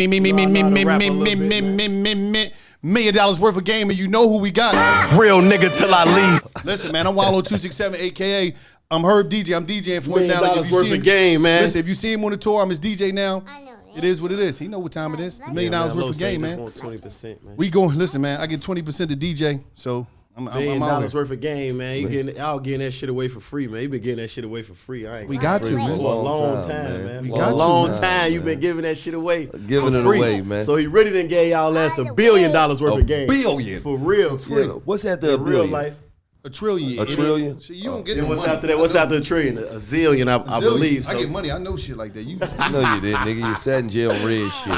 $1 million worth of game, and you know who we got. Real nigga till I leave. Listen, man, I'm Wallo 267, aka I'm Herb DJ. I'm DJing for him now. Like, if you see him, game, man. Listen, if you see him on the tour, I'm his DJ now. I know. It is what it is. He know what time it is. $1 million worth of game, man. 20%, man. We going, listen, man. I get 20% to DJ, so I'm $1 million out worth of game, man. Y'all getting that shit away for free, man. You been getting that shit away for free. We got to, man. For a long time, man. We For got a long to, time, you been giving that shit away. Giving it away, man. So he really done gave y'all ass $1 billion worth of game. $1 billion. For real, free. Yeah. What's that to in $1 real billion? life? $1 trillion. $1 trillion? So you don't get Then no what's money. after that? What's after $1 trillion? $1 zillion, I believe. I get money. I know shit like that. You No, you didn't, nigga. You sat in jail red shit.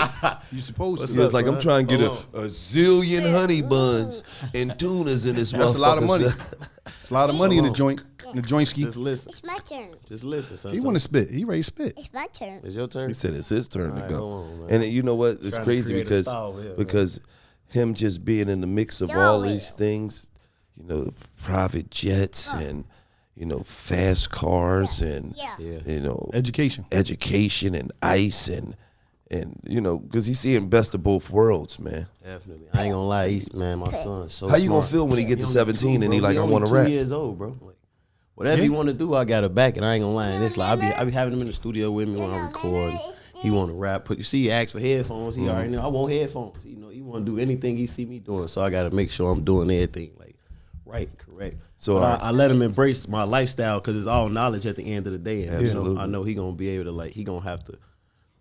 you supposed What's to. He was up, like, son? I'm trying to get Hold a zillion honey buns and tunas in this motherfucker. That's a lot of money. son. It's a lot of money in the joint. In the joint ski. Just listen. It's my turn. Just listen, son. He want to spit. He ready to spit. It's my turn. It's your turn. He said it's his turn to All go. right, hold on, man. And you know what? It's Trying to crazy create a because style here, him just being in the mix of all these things, you know, private jets and, you know, fast cars and, Yeah. you know, Education. and ice and you know, because he's seeing best of both worlds, man. Definitely. I ain't gonna lie, man, my son's so How you gonna smart. feel when he get to 17 and he like, I want want to to rap? 2 years old, bro. Like, whatever he want to do, I got it back, and I ain't gonna lie. And it's like I be having him in the studio with me when I record. He want to rap. You see, he asked for headphones. He already know I want headphones. You know, he want to do anything he see me doing. So I got to make sure I'm doing everything like right, correct. So I let him embrace my lifestyle because it's all knowledge at the end of the day. And Absolutely. I know he gonna be able to he gonna have to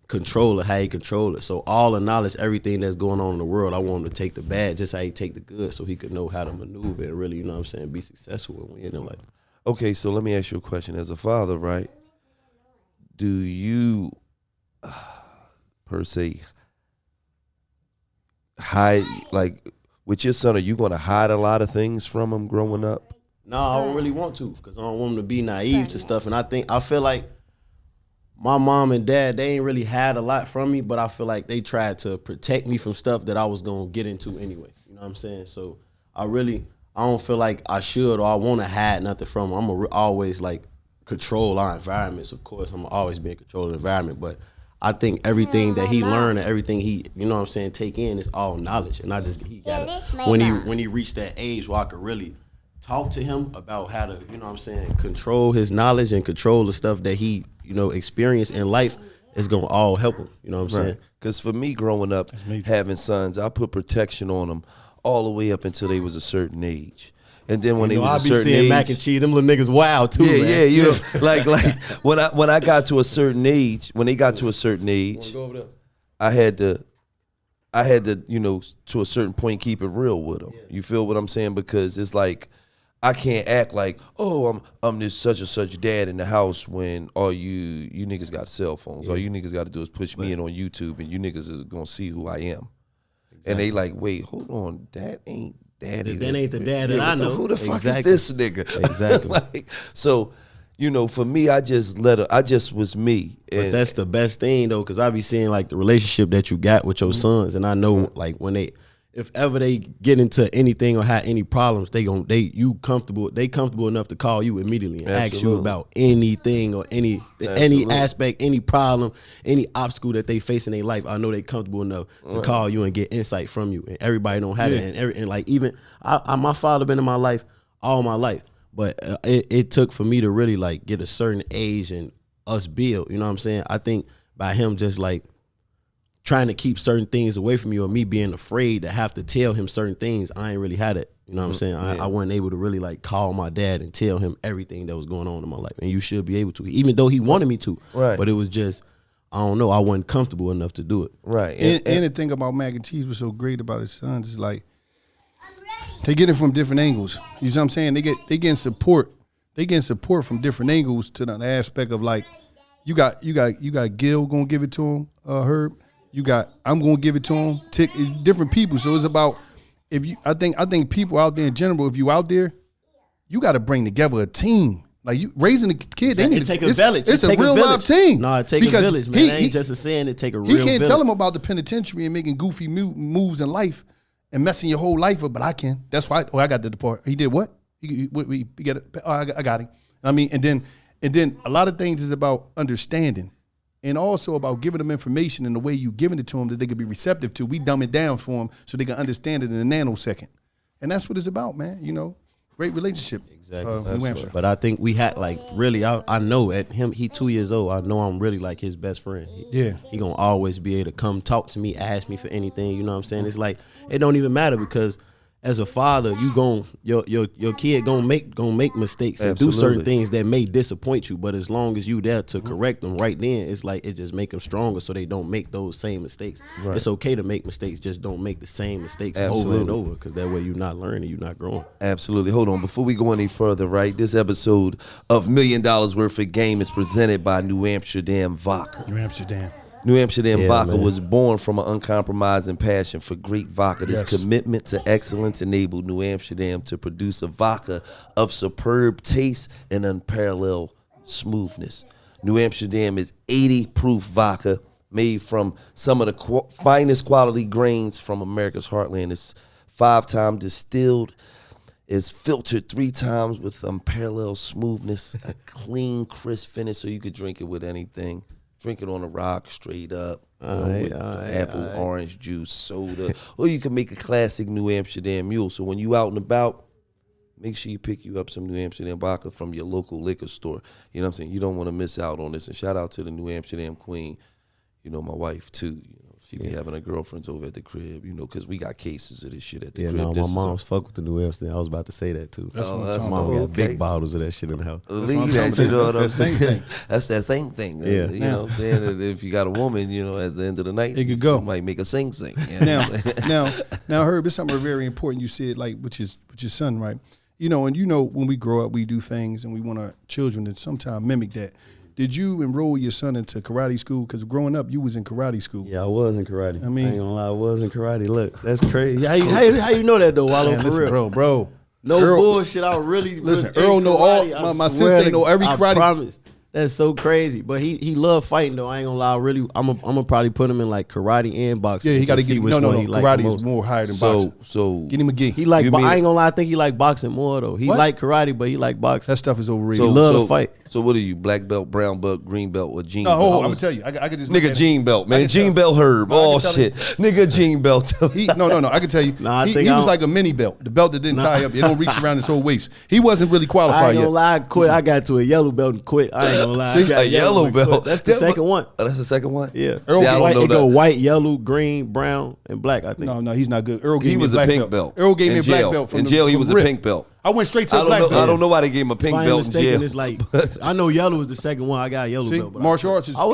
control it how he control it. So all the knowledge, everything that's going on in the world, I want him to take the bad just how he take the good, so he could know how to maneuver and really, you know what I'm saying, be successful when we in life. Okay, so let me ask you a question. As a father, right, do you, per se, hide, like, with your son, are you going to hide a lot of things from him growing up? No, I don't really want to because I don't want him to be naive to stuff. And I feel like my mom and dad, they ain't really had a lot from me, but I feel like they tried to protect me from stuff that I was going to get into anyway. You know what I'm saying? So I don't feel like I should or I want to hide nothing from them. I'm going to always like control our environments. Of course, I'm always be in control of the environment, but I think everything that he learned and everything he, you know what I'm saying, take in is all knowledge. And he got when he reached that age where I could really talk to him about how to, you know what I'm saying, control his knowledge and control the stuff that he, you know, experienced in life, is going to all help him. You know what I'm saying? Because for me growing up, having sons, I put protection on them all the way up until they was a certain age. And then when they was a certain age, I be seeing mac and cheese. Them little niggas wild too. Yeah, man. you know, like when I got to a certain age, when they got to a certain age, Go over there. I had to, you know, to a certain point, keep it real with them. You feel what I'm saying? Because it's like, I can't act like, oh, I'm this such and such dad in the house when all you niggas got cell phones. All you niggas got to do is push me in on YouTube and you niggas is gonna see who I am. Exactly. And they like, wait, hold on, that ain't daddy. That ain't the dad that I know. Who the fuck Exactly. is this nigga? Exactly. Like, so, you know, for me, I just was me. And But that's the best thing though, because I be seeing like the relationship that you got with your sons, and I know like when if ever they get into anything or have any problems, they comfortable enough to call you immediately and ask you about anything or any aspect, any problem, any obstacle that they face in their life. I know they comfortable enough to call you and get insight from you. And everybody don't have it. And like even my father been in my life all my life, but it took for me to really like get a certain age and us build. You know what I'm saying? I think by him just like trying to keep certain things away from you or me being afraid to have to tell him certain things, I ain't really had it. You know what I'm saying? I wasn't able to really like call my dad and tell him everything that was going on in my life. And you should be able to, even though he wanted me to. Right. But it was just, I don't know, I wasn't comfortable enough to do it. right. And the thing about mac and cheese was so great about his sons is like they get it from different angles. You know what I'm saying? They getting support. They getting support from different angles to the aspect of like you got Gil gonna give it to him, Herb. I'm gonna give it to him. Different people. So it's about I think people out there in general, if you out there, you got to bring together a team. Like you raising a kid, they need to take a village. It's a real live team. No, it take a village, man. It ain't just a saying. It take a real village. He can't tell him about the penitentiary and making goofy moves in life and messing your whole life up, but I can. That's why. I got the part. He did what? He got it. I got him. I mean, and then a lot of things is about understanding. and also about giving them information in the way you giving it to them that they could be receptive to. We dumb it down for them so they can understand it in a nanosecond. And that's what it's about, man. You know, great relationship. Exactly. New Hampshire. But I think we had like really, I know at him, he 2 years old. I know I'm really like his best friend. He gonna always be able to come talk to me, ask me for anything. You know what I'm saying? It's like it don't even matter because as a father, your kid gonna make mistakes and do certain things that may disappoint you. But as long as you there to correct them right then, it's like it just make them stronger so they don't make those same mistakes. Right. It's okay to make mistakes, just don't make the same mistakes over and over because that way you're not learning, you're not growing. Absolutely. Hold on, before we go any further, right? This episode of $1 Million Worth of Game is presented by New Amsterdam Vodka. New Amsterdam Vodka was born from an uncompromising passion for great vodka. This commitment to excellence enabled New Amsterdam to produce a vodka of superb taste and unparalleled smoothness. New Amsterdam is 80 proof vodka made from some of the finest quality grains from America's heartland. It's 5-time distilled. It's filtered 3 times with unparalleled smoothness, a clean, crisp finish so you could drink it with anything. Drink it on a rock, straight up, with apple, orange juice, soda. Or you can make a classic New Amsterdam mule. So when you out and about, make sure you pick you up some New Amsterdam vodka from your local liquor store. You know what I'm saying? You don't want to miss out on this. And shout out to the New Amsterdam queen, you know, my wife too. You know, she be having her girlfriends over at the crib, you know, because we got cases of this shit at the crib. Yeah, no, my mom's fuck with the New Amsterdam. I was about to say that too. That's my mom got big bottles of that shit in the house. Leave that, you know what I'm saying? That's that thing. Yeah. You know what I'm saying? And if you got a woman, you know, at the end of the night, it could go. You might make a sing. You know now, Herb, it's something very important you said, like, which is your son, right? You know, and you know, when we grow up, we do things and we want our children to sometimes mimic that. Did you enroll your son into karate school? Because growing up, you was in karate school. Yeah, I was in karate. I mean, I ain't gonna lie, I was in karate. Look, that's crazy. How you know that though, Wallo? Man, listen, real, bro. No Earl, bullshit. I really listen. Earl know karate, all. My sensei know every karate. I promise. That's so crazy. But he loved fighting though. I ain't gonna lie. Really, I'm gonna probably put him in like karate and boxing. Yeah, he got to get. No. Karate is more higher than boxing. So get him a gi. He like. But I ain't gonna lie. I think he like boxing more though. He like karate, but he like boxing. That stuff is overrated. He love to fight. So what are you? Black belt, brown belt, green belt, or jean belt? belt? I'm gonna tell you. I could just nigga jean belt, man. Jean belt Herb. Oh shit, nigga jean belt. No. I can tell you. He was like a mini belt. The belt that didn't tie up. It don't reach around his whole waist. He wasn't really qualified yet. I ain't gonna lie. I quit. I got to a yellow belt and quit. I ain't gonna lie. See, a yellow belt. That's the second one. Oh, that's the second one. Yeah. See, I don't know go white, yellow, green, brown, and black. I think. No, he's not good. Earl gave me a black pink belt. Earl gave me a black belt. In jail, he was a pink belt. I went straight to a black belt. I don't know why they gave him a pink belt in jail. It's like I know yellow was the second one. I got a yellow belt. Martial arts is. I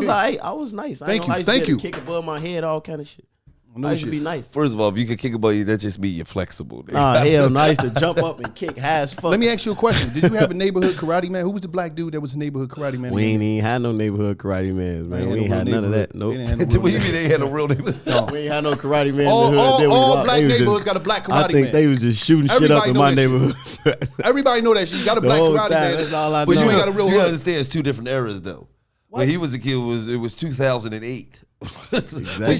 was nice. Thank you. Kick above my head, all kind of shit. I used to be nice. First of all, if you can kick above you, that just means you're flexible. Hell no. I used to jump up and kick high as fuck. Let me ask you a question. Did you have a neighborhood karate man? Who was the black dude that was a neighborhood karate man? We ain't even had no neighborhood karate mans, man. We ain't had none of that. Nope. What do you mean they had no real neighborhood? No. We ain't had no karate man all, in the hood. All black neighborhoods got a black karate man. I think they was just shooting shit up in my neighborhood. Everybody know that shit. You got a black karate man. That's all I know. But you ain't got a real. You understand? It's two different eras though. When he was a kid, it was 2008. Exactly. When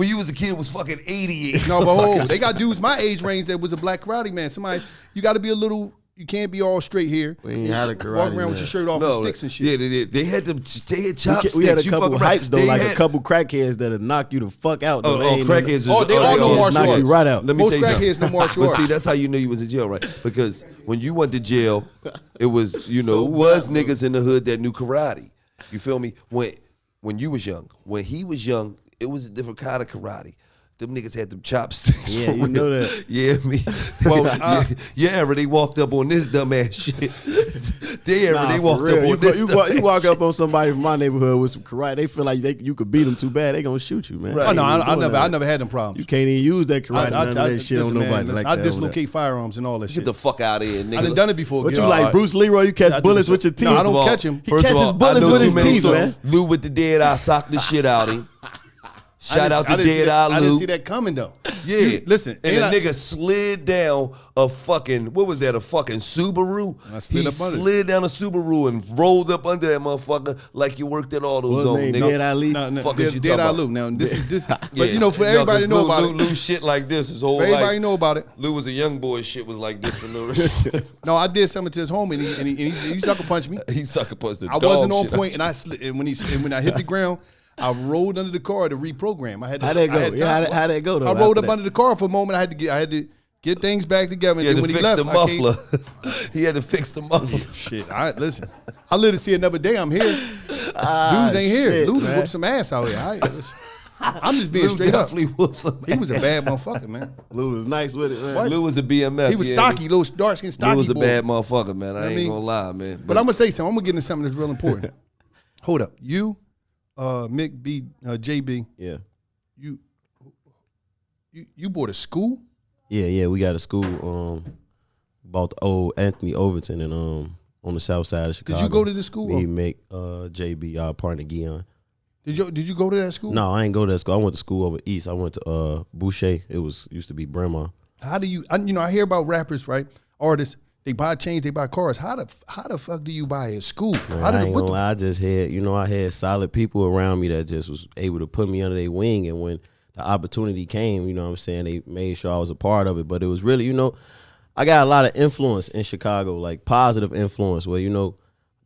you was a kid, it was fucking 88. No, but hold, they got dudes my age range that was a black karate man. Somebody, you got to be a little. You can't be all straight here. We ain't had a karate walk around with your shirt off and sticks and shit. Yeah, they had chopsticks. We had a couple hypes though, like a couple crackheads that'll knock you the fuck out. Crackheads! They all know martial arts. Knock you right out. Let me Most tell you crackheads know martial arts. But see, that's how you knew you was in jail, right? Because when you went to jail, it was was niggas in the hood that knew karate. You feel me? When you was young, when he was young, it was a different kind of karate. Them niggas had them chopsticks. Yeah, you know that. Yeah, me. Well, they walked up on this dumbass shit. They walked up on this. You walk up on somebody from my neighborhood with some karate, they feel like you could beat them too bad. They gonna shoot you, man. Right. Oh, no, I never had them problems. You can't even use that karate. None of that shit on nobody like that. I dislocate firearms and all that shit. Get the fuck out of here, nigga. I done done it before. But you like Bruce Leroy? You catch bullets with your teeth. No, I don't catch him. He catches bullets with his teeth, man. Lou with the dead eye socked the shit out of him. Shout out to Dead Eye Lou. I didn't see that coming though. Yeah. Listen, and the nigga slid down a fucking, what was that, a fucking Subaru? I slid he up under slid down a Subaru and rolled up under that motherfucker like you worked at AutoZone, nigga. Dead Ali? No, Fuck is you Dead talking Ali. about? Now, this is, but Yeah. you know, for everybody to know about it. Lou shit like this his whole life. Everybody know about it. Lou was a young boy, shit was like this for Lou. No, I did something to his home, and he sucker punched me. He sucker punched the I dog wasn't on shit. point, and I slid, and when I hit the ground, I rolled under the car to reprogram. I had to, How'd that go? I had Yeah, time. how'd that go, though, I rolled after up that? under the car for a moment. I had to get things back together. He And had then to when he fix left, the muffler. He had to fix the muffler. Shit, listen. I live to see another day. I'm here. Dudes ain't here. shit, Lou man. whooped some ass out here. Listen. I'm just being straight up. Definitely whooped some He was a bad motherfucker, man. Lou was nice with it, man. What? Lou was a BMF. He was stocky, little dark skin, stocky Lou was a boy. bad motherfucker, man. I ain't mean? gonna lie, man. But I'm gonna say something. I'm gonna get into something that's real important. Hold up, you, Mick B, JB, Yeah. you bought a school? Yeah, we got a school, bought the old Anthony Overton and on the south side of Chicago. Did you go to the school? Me, Mick, JB, our partner Gion. Did you go to that school? No, I ain't go to that school. I went to school over east. I went to Boucher. It used to be Bremont. How do you? I hear about rappers, right? Artists. They buy chains, they buy cars. How the fuck do you buy a school? Man, How I ain't gonna lie, I just had, I had solid people around me that just was able to put me under their wing. And when the opportunity came, what I'm saying, they made sure I was a part of it. But it was really, I got a lot of influence in Chicago, like positive influence where,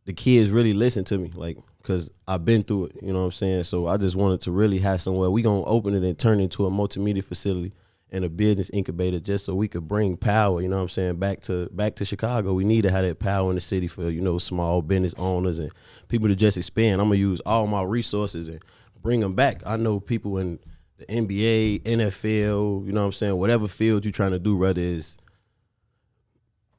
the kids really listen to me, like, because I've been through it, you know what I'm saying? So I just wanted to really have somewhere. We going to open it and turn it into a multimedia facility and a business incubator just so we could bring power, you know what I'm saying, back to Chicago. We need to have that power in the city for, small business owners and people to just expand. I'm going to use all my resources and bring them back. I know people in the NBA, NFL, you know what I'm saying, whatever field you're trying to do, whether it's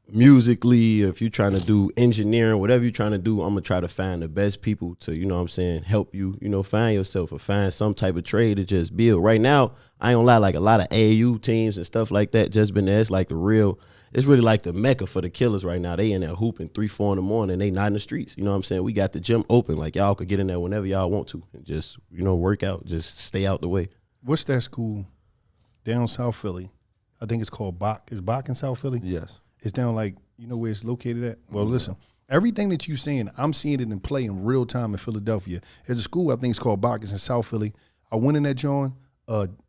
musically, if you're trying to do engineering, whatever you're trying to do, I'm going to try to find the best people to, help you, find yourself or find some type of trade to just build. Right now, I ain't gonna lie, like a lot of AAU teams and stuff like that just been there. It's like it's really like the mecca for the killers right now. They in there hooping 3-4 in the morning. They not in the streets. You know what I'm saying? We got the gym open. Like y'all could get in there whenever y'all want to and just, work out, just stay out the way. What's that school down South Philly? I think it's called Bach. Is Bach in South Philly? Yes. It's down like, where it's located at? Well, listen, everything that you're saying, I'm seeing it in play in real time in Philadelphia. There's a school I think it's called Bach. It's in South Philly. I went in that joint.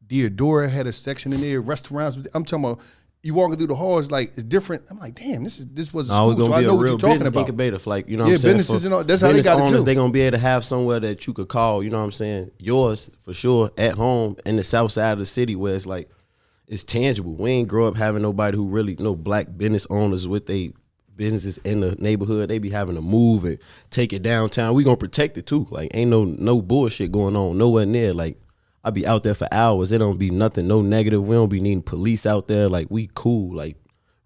Deodora had a section in there, restaurants. I'm talking about you walking through the halls, like it's different. I'm like, damn, this was a school, so I know what you're talking about. Incubator for like, what I'm saying? Businesses and all, that's how they got it too. They're gonna be able to have somewhere that you could call, what I'm saying, yours for sure at home in the south side of the city where it's like it's tangible. We ain't grow up having nobody who really black business owners with their businesses in the neighborhood. They be having to move and take it downtown. We gonna protect it too. Like ain't no bullshit going on nowhere near. Like I be out there for hours. It don't be nothing, no negative. We don't be needing police out there. Like we cool. Like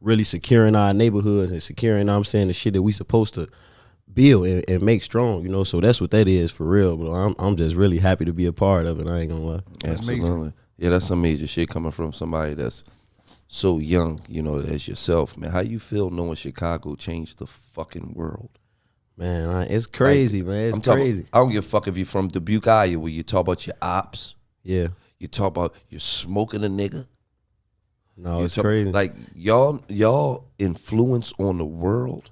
really securing our neighborhoods and securing, I'm saying, the shit that we supposed to build and make strong. So that's what that is for real. But I'm just really happy to be a part of it. I ain't gonna lie. Absolutely. Yeah, that's some major shit coming from somebody that's so young, as yourself, man. How you feel knowing Chicago changed the fucking world? Man, it's crazy, man. It's crazy. I don't give a fuck if you're from Dubuque, Iowa. You talk about your ops. Yeah. You talk about you're smoking a nigga. No, it's crazy. Like y'all influence on the world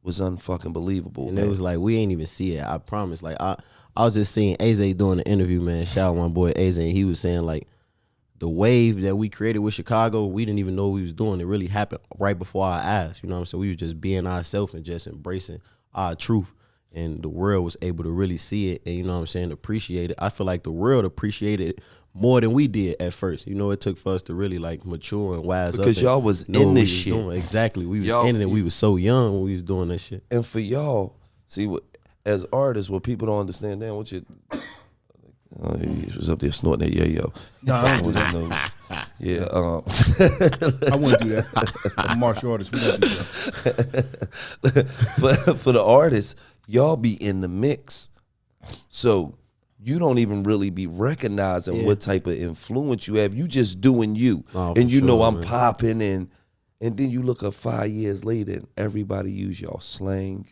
was unfucking believable. And man. it was like we ain't even see it. I promise. Like I was just seeing Aze doing the interview, man. Shout out my boy Aze, and he was saying like the wave that we created with Chicago, we didn't even know what we was doing. It really happened right before our eyes. You know what I'm saying? We were just being ourselves and just embracing our truth. And the world was able to really see it and, appreciate it. I feel like the world appreciated it more than we did at first. It took for us to really like mature and wise up. Because y'all was in this shit. Exactly. We was in it. We was so young when we was doing that shit. And for y'all, see, as artists, what people don't understand, damn, what you... he was up there snorting that yayo. No, I don't do that. Yeah, I wouldn't do that. I'm a martial artist. We don't do that. for the artists, y'all be in the mix. So you don't even really be recognizing what type of influence you have. You just doing you. Oh, and you sure, know I'm man. popping and then you look up 5 years later and everybody use y'all slang.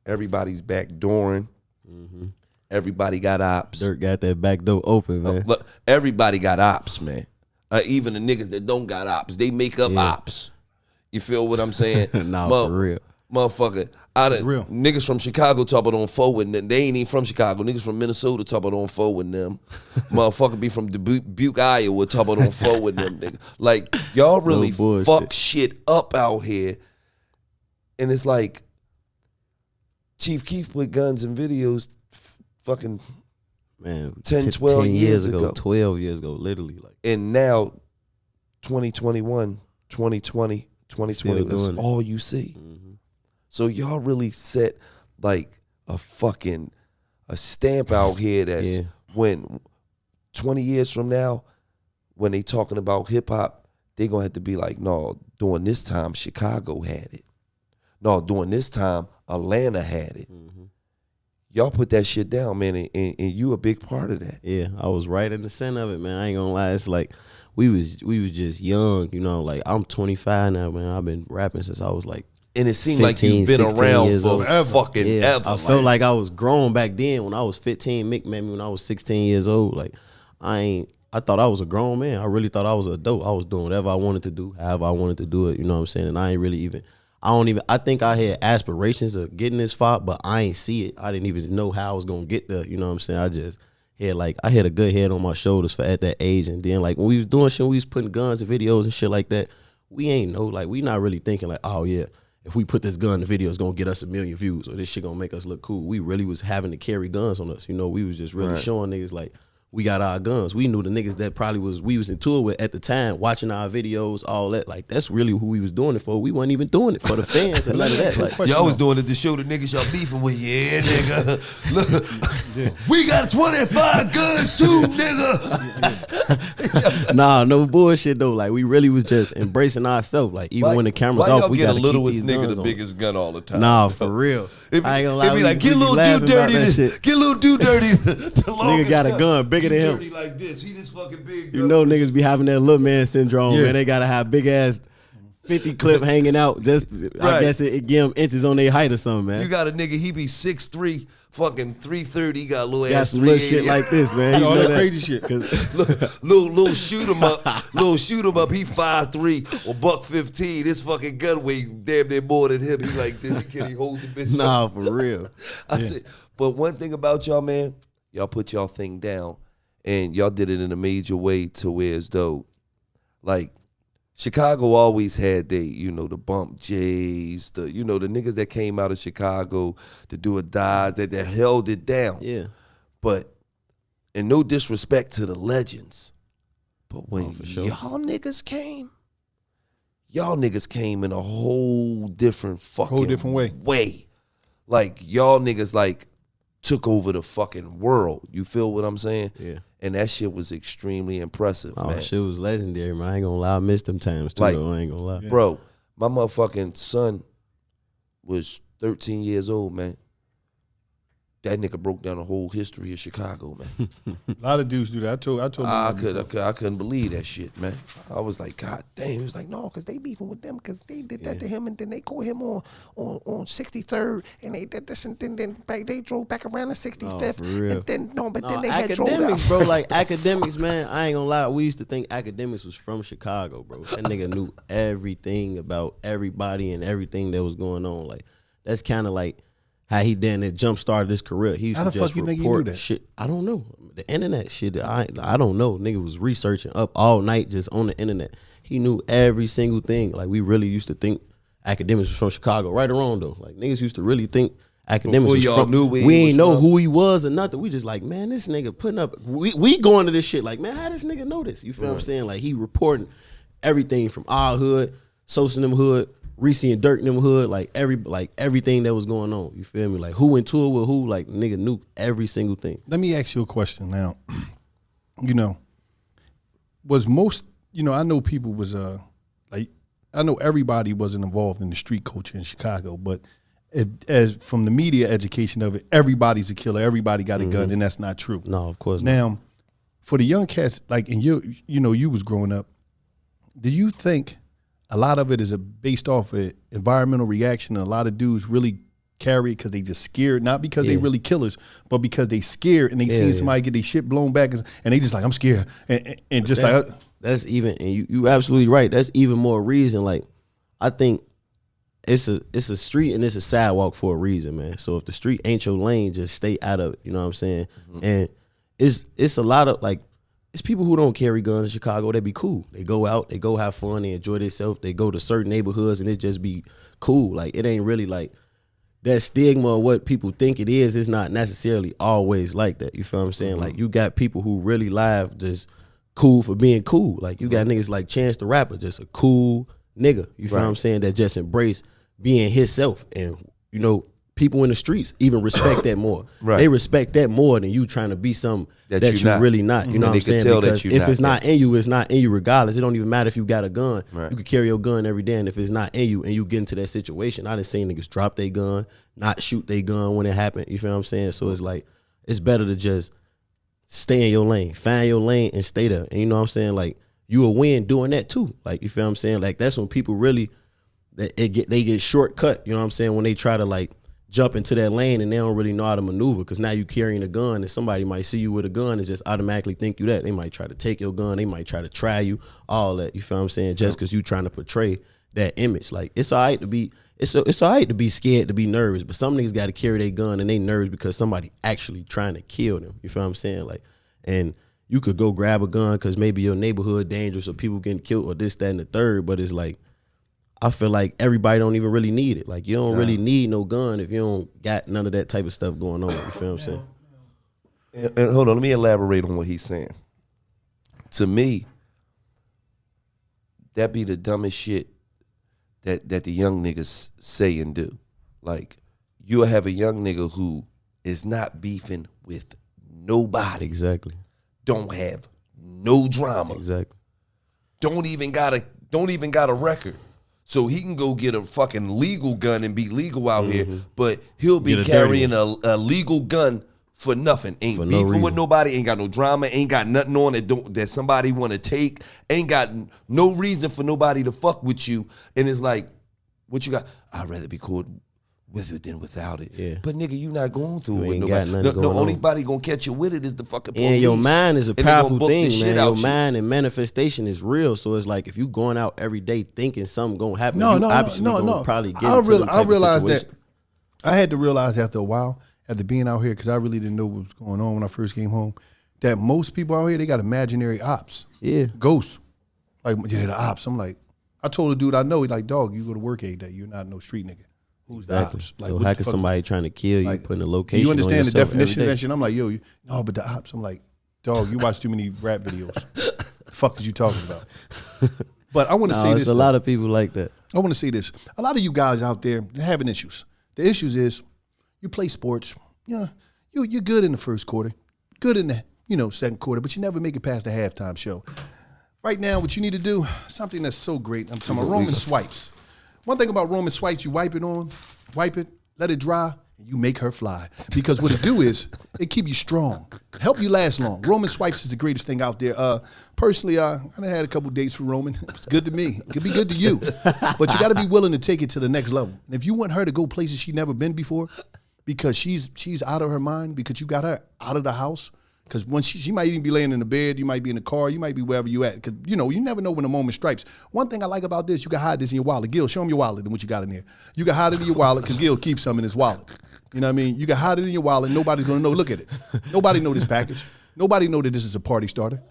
Everybody's backdooring. Mm-hmm. Everybody got ops. Dirk got that back door open, man. Look, everybody got ops, man. Even the niggas that don't got ops, they make up ops. You feel what I'm saying? Nah, for real. Motherfucker, niggas from Chicago talk about on foe with them. They ain't even from Chicago. Niggas from Minnesota talk about on foe with them. Motherfucker be from Dubuque, Iowa talk about on foe with them. Nigga. Like, y'all really fuck shit up out here. And it's like, Chief Keef put guns in videos fucking man, 10, 12 years ago. 12 years ago, literally. Like, and now, 2021, 2020, 2020, that's all you see. Mm-hmm. So y'all really set like a stamp out here that's when 20 years from now, when they talking about hip hop, they gonna have to be like, no, during this time Chicago had it. No, during this time Atlanta had it. Mm-hmm. Y'all put that shit down, man, and you a big part of that. Yeah, I was right in the center of it, man. I ain't gonna lie. It's like we was just young, you know. Like I'm 25 now, man. I've been rapping since I was like. And it seemed 15, like you've been around for fucking ever. I felt like I was grown back then when I was 15. Mick met me when I was 16 years old. Like I thought I was a grown man. I really thought I was an adult. I was doing whatever I wanted to do, however I wanted to do it. You know what I'm saying? And I ain't really even. I think I had aspirations of getting this far, but I ain't see it. I didn't even know how I was gonna get there. You know what I'm saying? I had a good head on my shoulders for at that age. And then like when we was doing shit, we was putting guns in videos and shit like that. We ain't know, like we not really thinking like, oh yeah, if we put this gun in the video, it's gonna get us 1 million views or this shit gonna make us look cool. We really was having to carry guns on us. You know, we was just really showing niggas like we got our guns. We knew the niggas that probably we was in tour with at the time, watching our videos, all that. Like that's really who we was doing it for. We wasn't even doing it for the fans and none of that. Like, y'all was doing it to show the niggas y'all beefing with. Yeah, nigga. Look, we got 25 guns too, nigga. Nah, no bullshit though. Like we really was just embracing ourselves. Like even when the camera's off, we got to keep these nigga guns the biggest gun all the time. Nah, for real. I ain't gonna lie. It be like, get a little dude dirty. Get a little dude dirty. Nigga got a gun bigger than him. Like this. He this fucking big. You know niggas be having that little man syndrome, man. They gotta have big ass 50 clip hanging out. Just I guess it give them inches on their height or something, man. You got a nigga, he be 6'3", fucking 330. He got a little got ass. Some little shit like this, man. All that crazy shit. little shoot him up. Little shoot him up. He 5'3" or $115. This fucking gun weight damn near more than him. He like this. He can't hold the bitch. Nah, for real. I said, but one thing about y'all, man, y'all put y'all thing down. And y'all did it in a major way to where as though, like, Chicago always had the Bump J's, the niggas that came out of Chicago to do a dive that held it down. Yeah. But, and no disrespect to the legends, but when y'all niggas came in a whole different way. Like, y'all niggas, like, took over the fucking world. You feel what I'm saying? Yeah. And that shit was extremely impressive, man. Shit was legendary, man. I ain't gonna lie. I missed them times too, though. I ain't gonna lie. Bro, my motherfucking son was 13 years old, man. That nigga broke down the whole history of Chicago, man. A lot of dudes do that. I told I couldn't believe that shit, man. I was like, God damn. He was like, no, because they beefing with them because they did that to him, and then they caught him on 63rd, and they did this, and then they drove back around the 65th. For real. And then they had drove out. Akademiks, bro. Like Akademiks, man. I ain't gonna lie. We used to think Akademiks was from Chicago, bro. That nigga knew everything about everybody and everything that was going on. Like that's kind of like how he then jump started his career. He used how to the just fuck you think report he knew that? Shit. I don't know. The internet shit. I don't know. Nigga was researching up all night just on the internet. He knew every single thing. Like we really used to think Akademiks was from Chicago. Right or wrong though. Like niggas used to really think Akademiks was from. We ain't know who he was or nothing. We just like, man, this nigga putting up. We going to this shit like, man, how this nigga know this? You feel what I'm saying? Like he reporting everything from our hood, Sosa and them hood, Reese and Dirk and them hood, like everything that was going on. You feel me? Like who in tour with who? Like nigga knew every single thing. Let me ask you a question now. Was most I know people was I know everybody wasn't involved in the street culture in Chicago, but as from the media education of it, everybody's a killer. Everybody got a gun, and that's not true. No, of course not. Now, for the young cats, like and you was growing up, do you think a lot of it is based off of environmental reaction? And a lot of dudes really carry because they just scared, not because they really killers, but because they scared and they seen somebody get their shit blown back and they just like, I'm scared. And just that's even, and you absolutely right. That's even more reason. Like, I think it's a street and it's a sidewalk for a reason, man. So if the street ain't your lane, just stay out of it. You know what I'm saying? Mm-hmm. And it's a lot of like, it's people who don't carry guns in Chicago that be cool. They go out, they go have fun, they enjoy themselves. They go to certain neighborhoods and it just be cool. Like, it ain't really like that stigma of what people think it is. It's not necessarily always like that. You feel what I'm saying? Mm-hmm. Like, you got people who really live just cool for being cool. Like, you got niggas like Chance the Rapper, just a cool nigga. You feel what I'm saying? That just embrace being himself. And, you know, people in the streets even respect that more. Right. They respect that more than you trying to be something that you're really not. You know what I'm saying? Because if it's not in you, it's not in you regardless. It don't even matter if you got a gun. Right. You could carry your gun every day, and if it's not in you and you get into that situation, I done seen niggas drop their gun, not shoot their gun when it happened. You feel what I'm saying? So it's like, it's better to just stay in your lane, find your lane and stay there. And you know what I'm saying? Like, you will win doing that too. Like, you feel what I'm saying? Like, that's when people really, they get shortcut, you know what I'm saying? When they try to like jump into that lane and they don't really know how to maneuver, because now you carrying a gun and somebody might see you with a gun and just automatically think you that. They might try to take your gun. They might try to try you, all that. You feel what I'm saying? Just because you trying to portray that image. Like, it's all right to be, it's all right to be scared, to be nervous, but some niggas got to carry their gun and they nervous because somebody actually trying to kill them. You feel what I'm saying? Like, and you could go grab a gun because maybe your neighborhood dangerous or people getting killed or this, that, and the third, but it's like, I feel like everybody don't even really need it. Like, you don't really need no gun if you don't got none of that type of stuff going on. You feel what I'm saying? And hold on, let me elaborate on what he's saying. To me, that be the dumbest shit that the young niggas say and do. Like, you'll have a young nigga who is not beefing with nobody. Exactly. Don't have no drama. Exactly. Don't even got a record. So he can go get a fucking legal gun and be legal out here, but he'll be carrying a legal gun for nothing. Ain't beefing with nobody, ain't got no drama, ain't got nothing on that somebody want to take, ain't got no reason for nobody to fuck with you. And it's like, what you got? I'd rather be caught with it than without it. Yeah. But nigga, you not going through it with nobody. The only body gonna catch you with it is the fucking police. And your mind is a powerful thing, man. Your mind and manifestation is real. So it's like, if you going out every day thinking something gonna happen, no. Probably get into I realized that. I had to realize after a while, after being out here, because I really didn't know what was going on when I first came home, that most people out here, they got imaginary ops. Yeah. Ghosts. Like, yeah, the ops. I'm like, I told a dude I know, he's like, dog, you go to work every day. You're not no street nigga. Who's the ops? Like, so how can somebody trying to kill you, like, putting a location you understand on the definition of that shit? I'm like, yo, no, but the ops. I'm like, dog, you watch too many rap videos. The fuck is you talking about? But I want to say this. There's a lot of people like that. I want to say this. A lot of you guys out there, they're having issues. The issues is you play sports. Yeah, you're good in the first quarter, good in the second quarter, but you never make it past the halftime show. Right now, what you need to do, something that's so great. I'm talking about Roman swipes. One thing about Roman swipes, you wipe it, let it dry, and you make her fly. Because what it do is, it keep you strong, help you last long. Roman swipes is the greatest thing out there. Personally, I had a couple dates with Roman. It's good to me. It could be good to you. But you got to be willing to take it to the next level. And if you want her to go places she's never been before, because she's out of her mind, because you got her out of the house, because when she might even be laying in the bed, you might be in the car, you might be wherever you at. Because, you never know when the moment strikes. One thing I like about this, you can hide this in your wallet. Gil, show him your wallet and what you got in there. You can hide it in your wallet because Gil keeps some in his wallet. You know what I mean? You can hide it in your wallet. Nobody's going to know. Look at it. Nobody know this package. Nobody know that this is a party starter.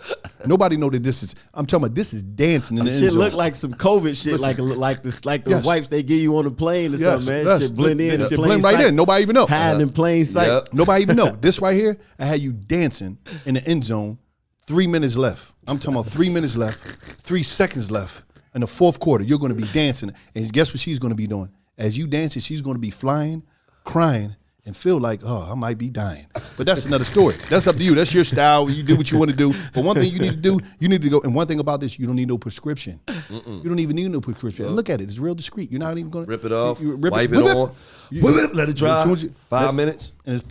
Nobody know that this is, I'm talking about, this is dancing in the end zone. Shit look like some COVID shit, listen, like the wipes they give you on the plane or something, man. Yes. Shit blend in. Shit blend right in. Nobody even know. Hiding in plain sight. Yep. Nobody even know. This right here, I had you dancing in the end zone, 3 minutes left. I'm talking about 3 minutes left, 3 seconds left. In the fourth quarter, you're going to be dancing. And guess what she's going to be doing? As you dancing, she's going to be flying, crying, and feel like, oh, I might be dying. But that's another story. That's up to you. That's your style. You do what you want to do. But one thing you need to do, you need to go. And one thing about this, you don't need no prescription. You don't even need no prescription. And look at it. It's real discreet. You're not even going to rip it off, wipe it on, let it dry. 5 minutes. And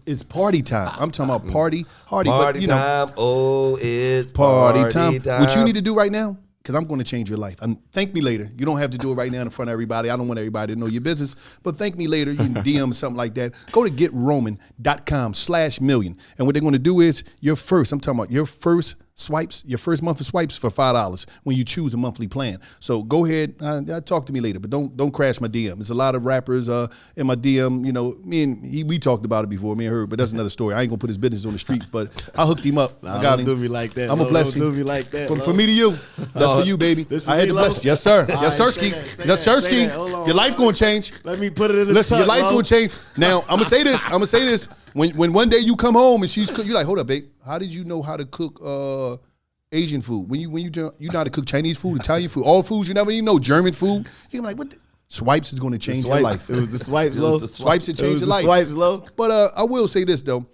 it's party time. I'm talking about party. Party time. Oh, it's party time. What you need to do right now, because I'm going to change your life. And thank me later. You don't have to do it right now in front of everybody. I don't want everybody to know your business, but thank me later. You can DM or something like that. Go to GetRoman.com/million. And what they're going to do is I'm talking about your first swipes, your first month of swipes for $5 when you choose a monthly plan. So go ahead, talk to me later, but don't crash my DM. There's a lot of rappers in my DM. You know, we talked about it before, me and her, but that's another story. I ain't gonna put his business on the street, but I hooked him up. I got him. Don't do me like that. I'm a blessing. Don't do me like that. For me to you, that's for you, baby. I had to bless. Yes, sir. Yes, sirski. Yes, sirski. Your life gonna change. Let me put it in the Listen, your life gonna change. Now I'm gonna say this. When one day you come home and she's cook, you're like, hold up, babe. How did you know how to cook Asian food? When you know how to cook Chinese food, Italian food, all foods you never even know, German food. You're like, what? Swipes is going to change your life. It was the swipes low. Swipes that change your life. Swipes low. But I will say this though,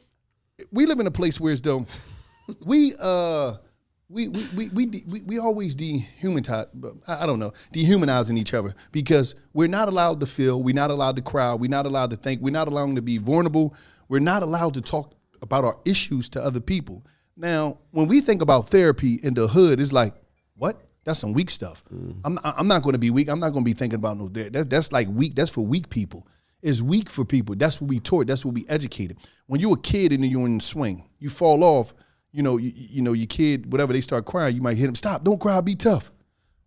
we live in a place where it's though, we always dehumanizing each other because we're not allowed to feel, we're not allowed to cry, we're not allowed to think, we're not allowed to be vulnerable, we're not allowed to talk about our issues to other people. Now, when we think about therapy in the hood, it's like, what? That's some weak stuff. I'm not going to be weak. I'm not going to be thinking about no therapy. That's like weak. That's for weak people. It's weak for people. That's what we taught. That's what we educated. When you're a kid and you're in the swing, you fall off. You know, your kid, whatever, they start crying, you might hit them. Stop, don't cry, be tough.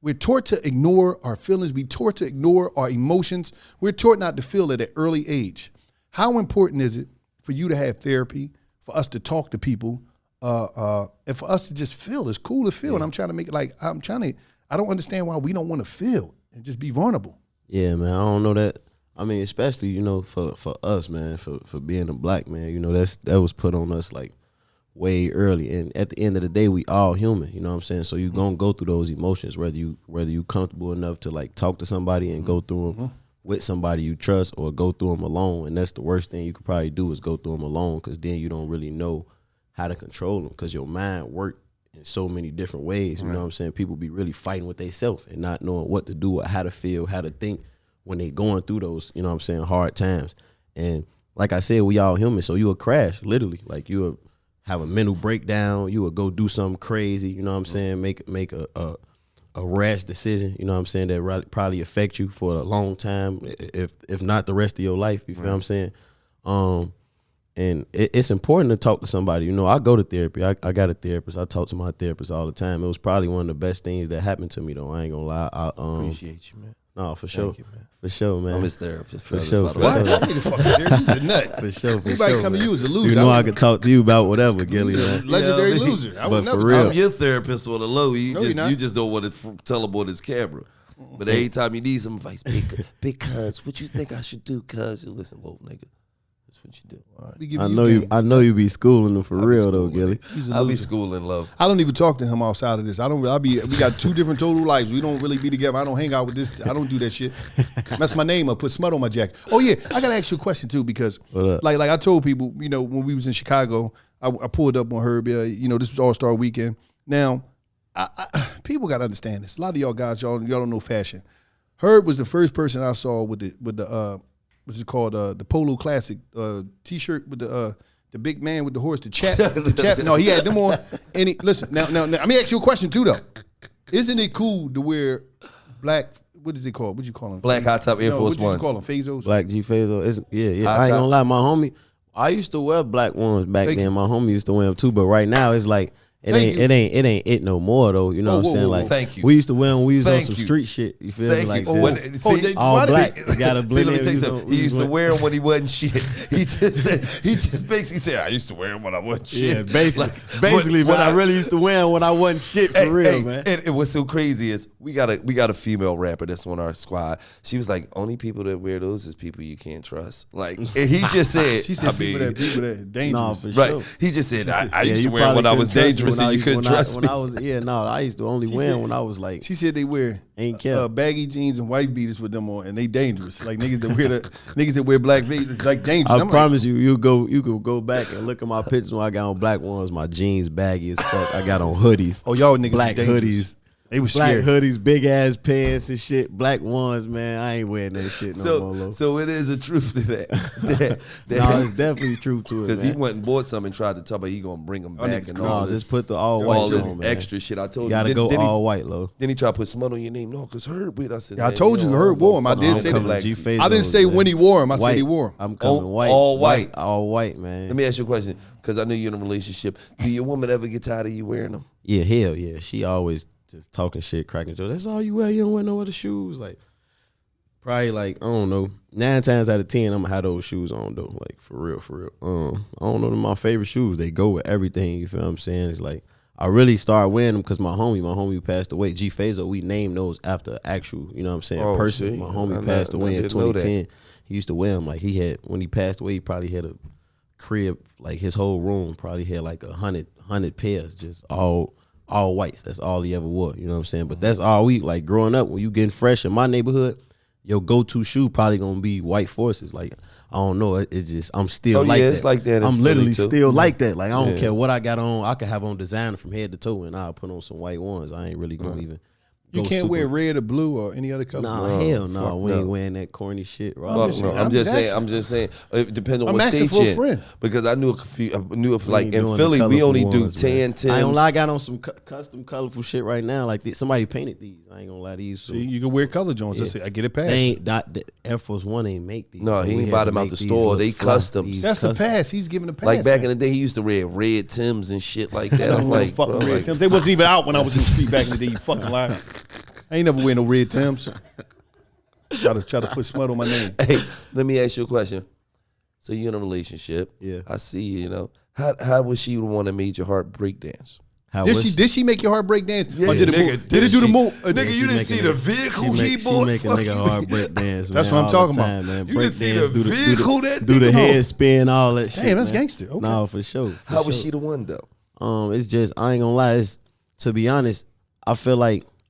We're taught to ignore our feelings. We're taught to ignore our emotions. We're taught not to feel at an early age. How important is it for you to have therapy, for us to talk to people, and for us to just feel? It's cool to feel, and I'm trying to make it like, I don't understand why we don't want to feel and just be vulnerable. Yeah, man, I don't know that. I mean, especially, you know, for us, man, for being a black man, you know, that was put on us like way early. And at the end of the day, we all human, you know what I'm saying? So you're going to go through those emotions, whether you comfortable enough to like talk to somebody and go through them with somebody you trust, or go through them alone. And that's the worst thing you could probably do, is go through them alone, because then you don't really know how to control them, because your mind works in so many different ways. You know what I'm saying? People be really fighting with themselves and not knowing what to do or how to feel, how to think when they going through those, you know what I'm saying, hard times. And like I said, we all human, so you will crash, literally. Like, you will have a mental breakdown, you will go do something crazy, you know what I'm saying, make a rash decision, you know what I'm saying, that probably affect you for a long time, if not the rest of your life, you feel what I'm saying? And it's important to talk to somebody. You know, I go to therapy. I got a therapist. I talk to my therapist all the time. It was probably one of the best things that happened to me, though. I ain't gonna lie. Appreciate you, man. No, for sure. Thank you, man. For sure, man. I'm his therapist. For sure. What? That nigga fucking serious. He's a nut. For sure. Everybody come to you as a loser. You know I could talk to you about whatever, Gillie, man. Legendary Yeah, I mean, loser. I but would for never. real. I'm your therapist on the low. You you're just don't want to tell him on his camera. But every time you need some advice, because what you think I should do? Cause you listen, little nigga. That's what you do. All right. I know you be schooling them for real though, Gillie. I'll be schooling love. I don't even talk to him outside of this. We got two different total lives. We don't really be together. I don't hang out with this. I don't do that shit. Mess my name up, put smut on my jacket. Oh yeah, I gotta ask you a question too, because like I told people, you know, when we was in Chicago, I pulled up on Herb. You know, this was All-Star Weekend. Now, people gotta understand this. A lot of y'all guys, y'all don't know fashion. Herb was the first person I saw with the what's it called, the Polo Classic T-shirt with the big man with the horse, the chap. No, he had them on. And listen, now, let me ask you a question too, though. Isn't it cool to wear black? What did they call? What'd you call them? Black high top Air Force Ones. What you call them? Phazos. Black G Phazos. Yeah. I ain't gonna lie, my homie. I used to wear black ones back then. My homie used to wear them too, but right now it's like. It ain't it no more though. You know what I'm saying? Like, thank you. We used to wear when we was on some street shit. You feel me? Like all black. You gotta blend in. He used to wear them when he wasn't shit. He just basically said, I used to wear them when I wasn't shit. Yeah, basically, but I really used to wear them when I wasn't shit for real, man. And what's so crazy is we got a female rapper that's on our squad. She was like, only people that wear those is people you can't trust. Like, and he just said, she said people that dangerous. No, for sure. Right. He just said, I used to wear them when I was dangerous. So you couldn't trust me. I used to only wear when I was like. She said they wear baggy jeans and white beaters with them on, and they dangerous. Like niggas that wear black beaters, like dangerous. I promise you could go back and look at my pictures when I got on black ones. My jeans baggy as fuck. I got on hoodies. Oh, y'all niggas black hoodies. They was black scared. hoodies, big ass pants and shit, black ones, man. I ain't wearing that shit no more. Lo. So it is a truth to that. No, it's definitely true to it. Because he went and bought some and tried to tell me he gonna bring them back and all just this, put the all white all this on, man. extra shit. I told You gotta him. go Then all white, Lo. Then he tried to put smut on your name. No, because Herb with. I said, Yeah, I told you Herb wore him. I did say that. I didn't say when he wore him. I said he wore him. I'm coming white. All white. All white, man. Let me ask you a question, because I know you're in a relationship. Do your woman ever get tired of you wearing them? Yeah, hell yeah. She always just talking shit, cracking jokes. That's all you wear. You don't wear no other shoes. Like, probably like, I don't know, 9 times out of 10, I'm gonna have those shoes on though. Like, for real, for real. I don't know, they're my favorite shoes. They go with everything. You feel what I'm saying? It's like, I really started wearing them because my homie passed away. G Fazo, we named those after actual, you know what I'm saying, person. My homie passed away in 2010. He used to wear them. Like, he had, when he passed away, he probably had a crib, like his whole room probably had like 100 pairs, just all whites. That's all he ever wore, you know what I'm saying? But that's all we, like, growing up, when you getting fresh in my neighborhood, your go-to shoe probably gonna be white Forces. Like, I don't know, it's just, I'm still like that. It's like that. I'm literally still like that. Like, I don't care what I got on. I could have on designer from head to toe, and I'll put on some white ones. I ain't really gonna even. You can't wear red or blue or any other color. Nah, hell no. We ain't wearing that corny shit. Right? I'm just saying. It depends on what state you're in. Because I knew if like in Philly, we only do tan Tims. I ain't gonna lie, I got on some custom colorful shit right now. Like, somebody painted these. I ain't gonna lie, these. So. See, you can wear color Jones. I get it past. They ain't, the Air Force One ain't make these. No, he ain't buy them out the store. They customs. That's a pass. He's giving a pass. Like back in the day, he used to wear red Tims and shit like that. I'm like, fucking red Tims. They wasn't even out when I was in the street back in the day. You fucking lie. I ain't never wear no red Tims. Try to put smut on my name. Hey, let me ask you a question. So you in a relationship? Yeah. I see you. You know, how was she the one that made your heart break dance? Did she make your heart break dance? Yeah, or did it do the move? Nigga, you didn't see the vehicle he bought. She make a nigga heart break dance. That's man, what I'm talking about. Man. You didn't see the vehicle that do the head spin, all that shit. Damn, that's man. gangster. Okay. No, for sure. How was she the one though? It's just, I ain't gonna lie. It's, to be honest,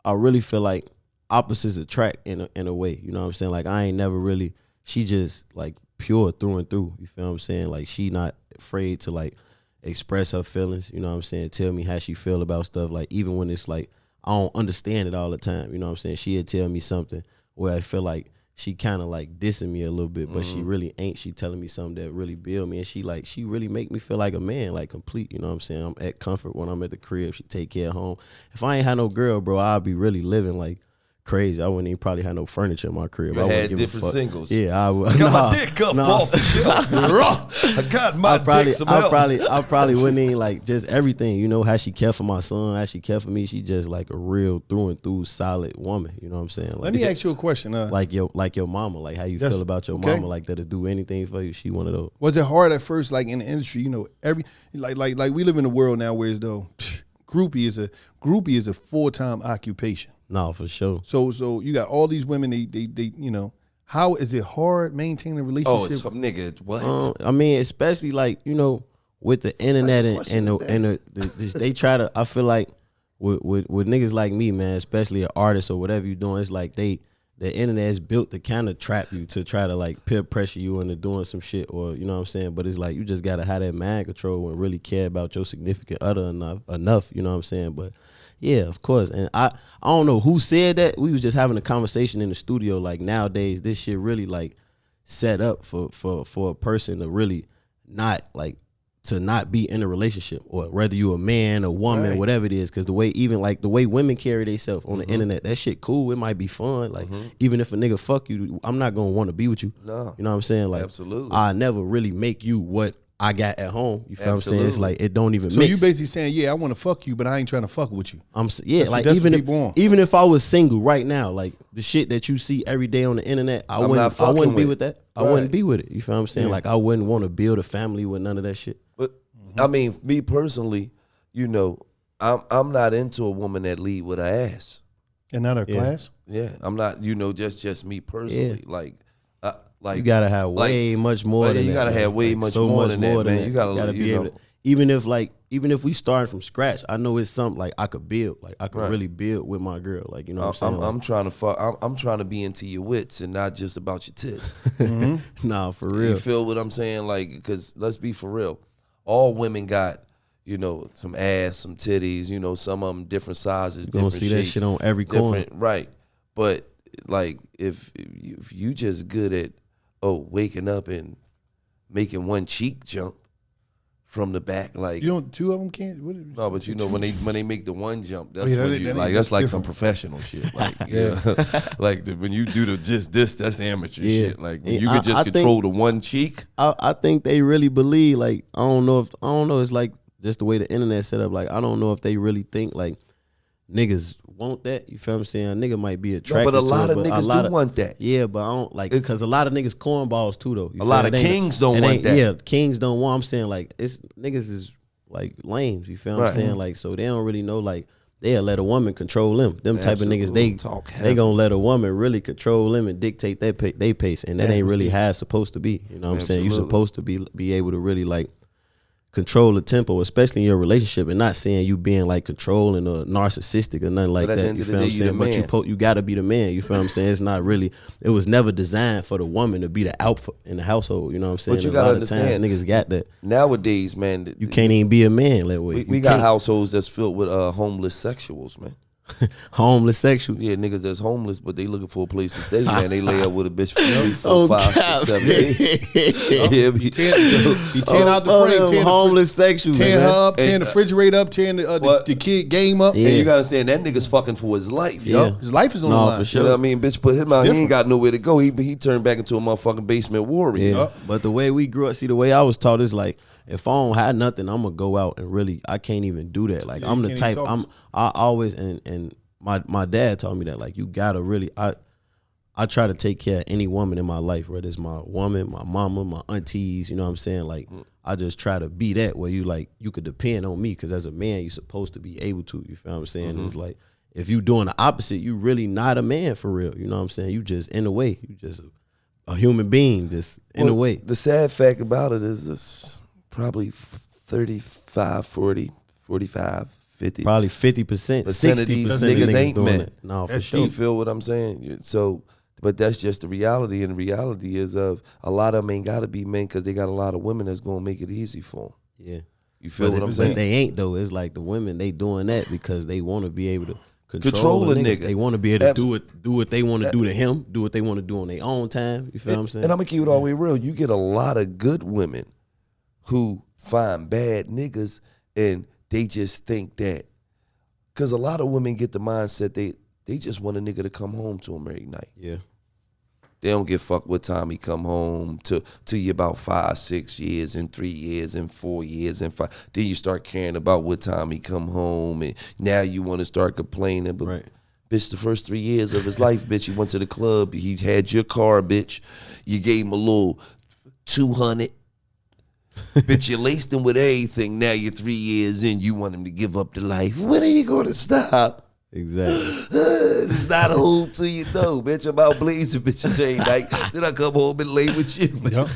I really feel like opposites attract in a way. You know what I'm saying? Like, I ain't never really. She just like pure through and through. You feel what I'm saying? Like, she not afraid to like express her feelings. You know what I'm saying? Tell me how she feel about stuff. Like, even when it's like I don't understand it all the time. You know what I'm saying? She'd tell me something where I feel like she kind of like dissing me a little bit, but she really ain't. She telling me something that really build me, and she really make me feel like a man, like complete. You know what I'm saying? I'm at comfort when I'm at the crib. She take care of home. If I ain't had no girl, bro, I'd be really living like crazy. I wouldn't even probably have no furniture in my crib. I had different singles. Yeah, I would. I got my dick up off the shelf. I got my dick some help. I probably wouldn't even like just everything. You know, how she care for my son, how she care for me. She just like a real through and through solid woman. You know what I'm saying? Like, let me ask you a question. Like your mama. Like, how you feel about your mama? Like, that'll do anything for you. She one of those. Was it hard at first, like in the industry? You know, like we live in a world now where as though groupie is a full-time occupation. No, for sure. So you got all these women. They you know, how is it hard maintaining a relationship? Oh, it's some nigga. What? I mean, especially like, you know, with the internet and they try to. I feel like with niggas like me, man, especially an artist or whatever you doing, it's like the internet is built to kind of trap you, to try to like peer pressure you into doing some shit, or you know what I'm saying. But it's like you just gotta have that mind control and really care about your significant other enough. You know what I'm saying? But yeah, of course. And I don't know who said that. We was just having a conversation in the studio. Like, nowadays, this shit really like set up for a person to really not like to not be in a relationship, or whether you a man, a woman, whatever it is. Because the way women carry themselves on the internet, that shit cool. It might be fun. Like, even if a nigga fuck you, I'm not gonna want to be with you. No, you know what I'm saying? Like, absolutely. I never really make you what I got at home. You feel what I'm saying? It's like, it don't even so mix. you basically saying, yeah, I want to fuck you, but I ain't trying to fuck with you. Like, even if I was single right now, like the shit that you see every day on the internet, I wouldn't be with that. I wouldn't be with it. You feel what I'm saying? Like, I wouldn't want to build a family with none of that shit. But I mean, me personally, you know, I'm not into a woman that lead with her ass. And not her class? Yeah, I'm not. You know, just me personally, like. Like, you gotta have way much more than that. You gotta have way much more than that, man. You gotta be able to, even if we start from scratch, I know it's something like I could build. Like, I could really build with my girl. Like, you know what I'm saying? I'm trying to fuck. I'm trying to be into your wits and not just about your tits. Nah, for real. You feel what I'm saying? Like, because let's be for real. All women got, you know, some ass, some titties, you know, some of them different sizes, You gonna see that shit on every corner. Right. But like if you just good at waking up and making one cheek jump from the back, like you don't. Two of them can't. No, but you know when they make the one jump, that's yeah, when you like that's like some professional shit. Like like when you do just this, that's amateur shit. Like when you could just control the one cheek. I think they really believe. Like I don't know. It's like just the way the internet set up. Like I don't know if they really think like niggas want that. You feel what I'm saying? A nigga might be attracted but a lot to of it, niggas do want that. Yeah, but I don't like because a lot of niggas cornballs too though. A lot of kings don't want that. Yeah, kings don't want. I'm saying like it's niggas is like lames. You feel what I'm saying? Like so they don't really know like they'll let a woman control them. Them type of niggas they gonna let a woman really control them and dictate they pace, and that ain't really how it's supposed to be. You know what I'm saying? You supposed to be able to really like control the tempo, especially in your relationship, and not saying you being like controlling or narcissistic or nothing like that. You feel what I'm saying? But you gotta be the man. You feel what I'm saying? It's not really. It was never designed for the woman to be the alpha in the household. You know what I'm saying? But you gotta understand, niggas got that. Nowadays, man, you can't even be a man that way. We got households that's filled with homeless sexuals, man. Homeless sexual. Yeah, niggas that's homeless, but they looking for a place to stay, man. They lay up with a bitch for 3, 4, 5, 6, 7, 8. Yeah, he tearing out the frame, tearing homeless sexual, tearing her up, tearing the refrigerator up, tearing the kid game up. Yeah. And you gotta understand that nigga's fucking for his life. Yeah, his life is on the line. For sure. You know what I mean? Bitch put him out. He ain't got nowhere to go. He turned back into a motherfucking basement warrior. Yeah. But the way we grew up, see the way I was taught is like if I don't have nothing, I'm gonna go out and really I can't even do that. Like I'm the type I always and my dad taught me that like you gotta really I try to take care of any woman in my life, whether it's my woman, my mama, my aunties, you know what I'm saying? Like I just try to be that where you like you could depend on me because as a man you're supposed to be able to, you feel what I'm saying? It's like if you doing the opposite, you really not a man for real. You know what I'm saying? You just in a way, you just a human being just in a way. The sad fact about it is this probably 35, 40, 45, 50. Probably 50%, 60% of these niggas ain't men. No, for sure. sure. You feel what I'm saying? So, but that's just the reality. And the reality is of a lot of them ain't got to be men because they got a lot of women that's going to make it easy for them. Yeah. You feel what I'm saying? But they ain't though. It's like the women, they doing that because they want to be able to control a nigga. They want to be able to do what they want to do to him, do what they want to do on their own time. You feel what I'm saying? And I'm going to keep it all the way real. You get a lot of good women who find bad niggas and they just think that. Because a lot of women get the mindset they just want a nigga to come home to them every night. Yeah. They don't give a fuck what time he come home to you about 5, 6 years and 3 years and 4 years and 5. Then you start caring about what time he come home and now you want to start complaining. But bitch, the first 3 years of his life, bitch, he went to the club, he had your car, bitch. You gave him a little 200. Bitch, you laced him with everything. Now you're 3 years in, you want him to give up the life. When are you going to stop? Exactly. It's not a whole till you know, bitch. I'm out blazing bitches every night. Then I come home and lay with you. Yep.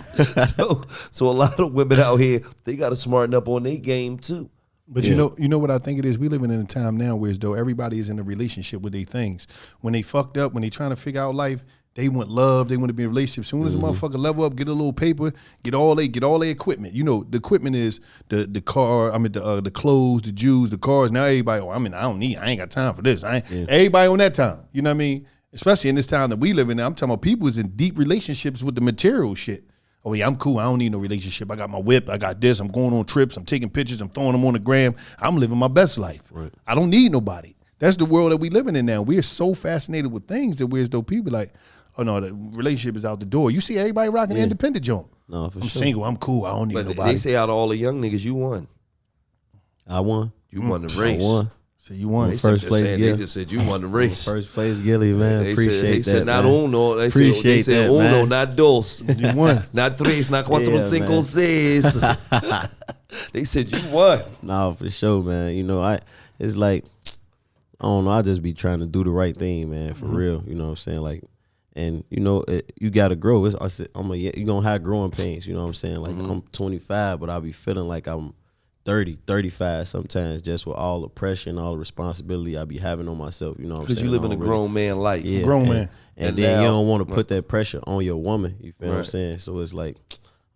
So a lot of women out here, they got to smarten up on their game too. But you know what I think it is? We living in a time now where as though everybody is in a relationship with their things. When they fucked up, when they trying to figure out life, they want love. They want to be in a relationship. As soon as a motherfucker level up, get a little paper, get all their equipment. You know, the equipment is the car. I mean, the clothes, the jewels, the cars. Now everybody, I ain't got time for this. Everybody on that time. You know what I mean? Especially in this time that we live in. I'm talking about people is in deep relationships with the material shit. Oh yeah, I'm cool. I don't need no relationship. I got my whip. I got this. I'm going on trips. I'm taking pictures. I'm throwing them on the gram. I'm living my best life. Right. I don't need nobody. That's the world that we living in now. We're so fascinated with things that we're as though people like, oh no, the relationship is out the door. You see everybody rocking the independent joint. No, for I'm sure. single. I'm cool. I don't need nobody. They say out of all the young niggas, you won. I won. You won the race. I won. So you won. First place, They just said you won the race. First place, Gillie, man. Appreciate that. They said not man. uno. They Appreciate said that, uno, man. not dos. You won. Not tres, not cuatro, cinco, seis. They said you won. No, for sure, man. You know, it's like, I don't know. I just be trying to do the right thing, man, for real. You know what I'm saying? Like, and you know, you gotta grow. You gonna have growing pains. You know what I'm saying? Like I'm 25, but I be feeling like I'm 30, 35 sometimes, just with all the pressure and all the responsibility I be having on myself. You know what I'm saying? Because you live in a grown man life. Yeah, grown man. And then you don't want to put that pressure on your woman. You feel what I'm saying? So it's like,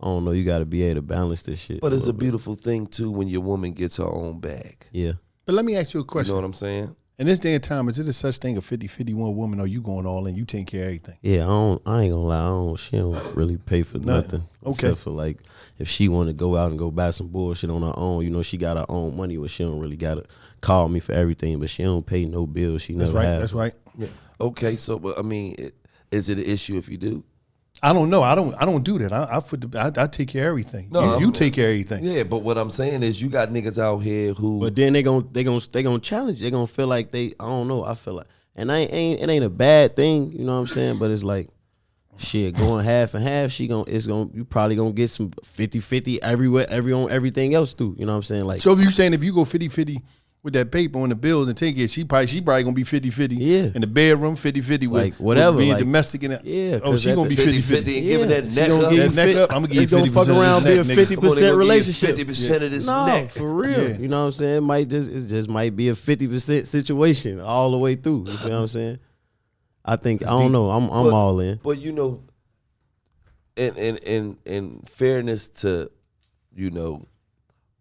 I don't know. You got to be able to balance this shit. But it's a little bit. beautiful thing too when your woman gets her own bag. Yeah. But let me ask you a You question. know what I'm saying? In this day and time, is it a such thing of 50-50 one woman, or you going all in, you taking care of everything? Yeah, I ain't gonna lie. She don't really pay for nothing. Okay. Except for like if she want to go out and go buy some bullshit on her own, you know, she got her own money, where she don't really gotta call me for everything. But she don't pay no bills. She That's never right. have. That's right. Yeah. Okay, so but I mean, is it an issue if you do? I don't know. I don't do that. I take care of everything. No, you take care of everything. Yeah, but what I'm saying is you got niggas out here who But then they gonna challenge. They gonna feel like I don't know. I feel like, and it ain't a bad thing. You know what I'm saying? But it's like, shit, going half and half. You probably gonna get some 50-50 everywhere, on everything else too. You know what I'm saying? Like, So if you saying if you go 50-50 with that paper on the bills and take it, she probably gonna be 50-50. Yeah. In the bedroom, 50-50 with Like, whatever, with being like, domestic and yeah, Oh, 'cause she at gonna the be 50-50. 50 and giving that she neck gonna up. give you That neck up, I'ma give you it's gonna 50% fuck of around, this be a neck, nigga. 50% relationship. 50% of this No, neck. for real. Yeah. You know what I'm saying? It just might be a 50% situation all the way through. You feel what I'm saying? I think I don't know. I'm But- all in. But you know, in fairness to, you know,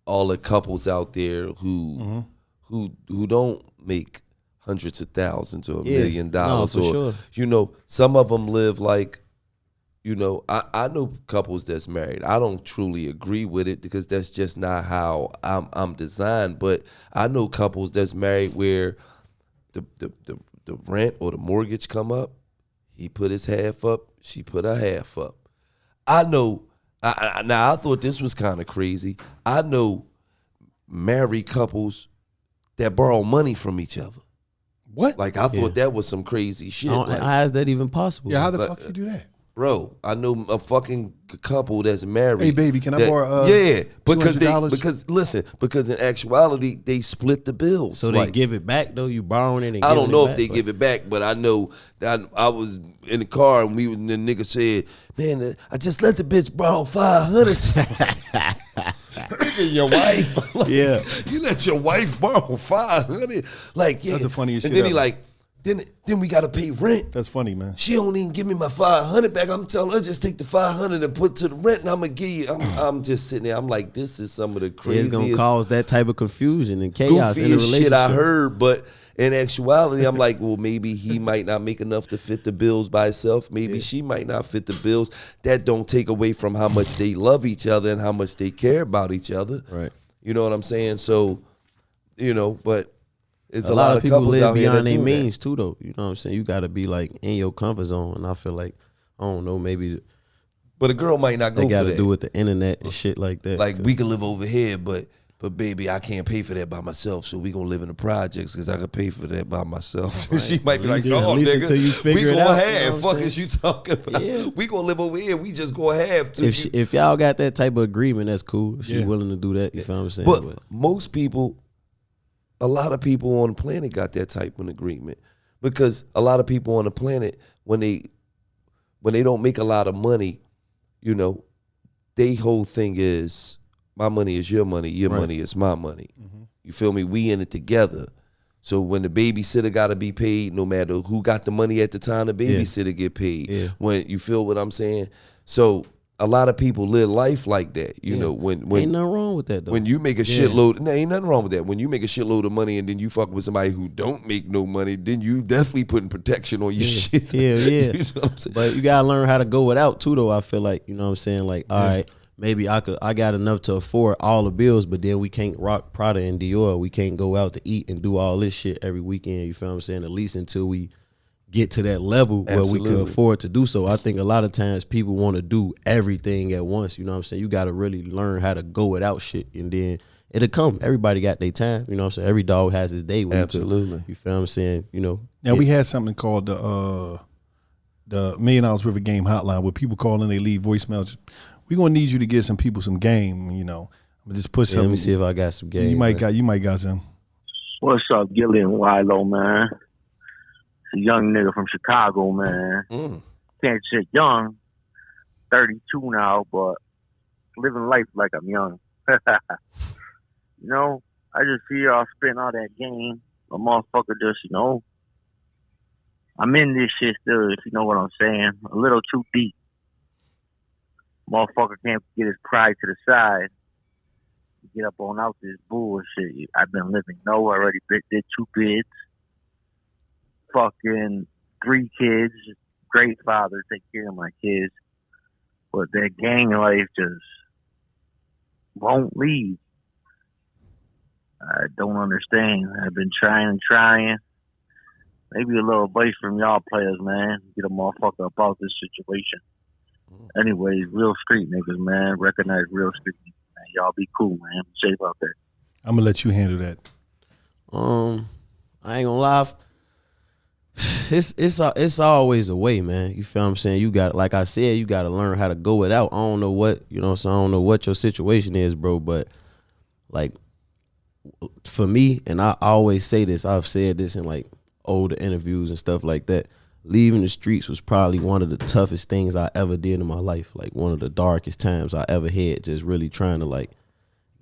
all the couples out there who don't make hundreds of thousands or $1 million, No, for or sure. you know, some of them live like, you know, I know couples that's married. I don't truly agree with it because that's just not how I'm designed. But I know couples that's married where the rent or the mortgage come up, he put his half up, she put her half up. I know. Now I thought this was kind of crazy. I know married couples that borrow money from each other. What? Like I thought that was some crazy shit. Like, How is that even possible? Yeah, how the But- fuck you do that? bro, I know a fucking couple that's married. Hey, baby, can I that- borrow, yeah, because $200? because in actuality they split the bills. So they give it back though. You borrowing it and I don't giving know it if they back, give it back, but I know that I was in the car and the nigga said, "Man, I just let the bitch borrow 500." Nigga, your wife, like, Yeah. you let your wife borrow 500. Like, yeah, That's the funniest and shit then he ever. like, then we gotta pay rent. That's funny, man. She don't even give me my 500 back. I'm telling her just take the 500 and put to the rent, and I'm gonna give you. I'm just sitting there. I'm like, this is some of the It's craziest, gonna cause that type of confusion and chaos in the goofiest relationship. shit I heard. But in actuality, I'm like, well, maybe he might not make enough to fit the bills by himself. Maybe she might not fit the bills. That don't take away from how much they love each other and how much they care about each other. Right. You know what I'm saying? So, you know, but it's A lot of people couples live out here beyond that their do that. means too, though. You know what I'm saying? You got to be like in your comfort zone, and I feel like I don't know, maybe But a girl might not go they for got to that. do with the internet and shit like that. Like we can live over here, but baby, I can't pay for that by myself. So we gonna live in the projects because I can pay for that by myself. She might be like, At "No, least nigga, until you we figure it gonna out," you know have. what I'm Fuck is you talking about? Yeah. We gonna live over here. We just gonna have to. if y'all got that type of agreement, that's cool. If she Yeah. willing to do that, you feel what I'm saying? But most people, a lot of people on the planet got that type of agreement because a lot of people on the planet when they don't make a lot of money, you know, they whole thing is my money is your money is my money. You feel me? We in it together. So when the babysitter got to be paid, no matter who got the money at the time, the babysitter get paid. Yeah. When you feel what I'm saying? So a lot of people live life like that. You know, when ain't nothing wrong with that though. when you make a shitload, no, ain't nothing wrong with that. When you make a shitload of money and then you fuck with somebody who don't make no money, then you definitely putting protection on your shit. Yeah, yeah. You know what I'm saying? But you gotta learn how to go without too, though. I feel like, you know what I'm saying? Like, all right, maybe I got enough to afford all the bills, but then we can't rock Prada and Dior. We can't go out to eat and do all this shit every weekend. You feel what I'm saying? At least until we get to that level where we Absolutely. can afford to do so. I think a lot of times people want to do everything at once. You know what I'm saying? You got to really learn how to go without shit, and then it'll come. Everybody got their time. You know what I'm saying? Every dog has his day. When Absolutely. You feel what I'm saying? You know. Now we had something called the $1 million worth of game hotline where people call in, they leave voicemails. We gonna need you to get some people some game. You know, I'm gonna just put Yeah, something. let me see if I got some game. You might got some. What's up, Gillie and Wallo, man? It's a young nigga from Chicago, man. Can't say young, 32 now, but living life like I'm young. You know, I just see y'all spitting all that game. A motherfucker just, you know, I'm in this shit still, if you know what I'm saying. A little too deep. Motherfucker can't get his pride to the side. Get up on out this bullshit. I've been living no already. Did 2 bids. Fucking 3 kids. Great father. Take care of my kids. But that gang life just won't leave. I don't understand. I've been trying. Maybe a little advice from y'all players, man. Get a motherfucker about this situation. Anyways, real street niggas, man. Recognize real street niggas, man. Y'all be cool, man. Be safe out there. I'm gonna let you handle that. I ain't gonna lie. It's always a way, man. You feel what I'm saying? You got, like I said, you got to learn how to go it out. I don't know what, you know what I'm saying? I don't know what your situation is, bro, but like for me, and I always say this, I've said this in like older interviews and stuff like that. Leaving the streets was probably one of the toughest things I ever did in my life. Like one of the darkest times I ever had, just really trying to like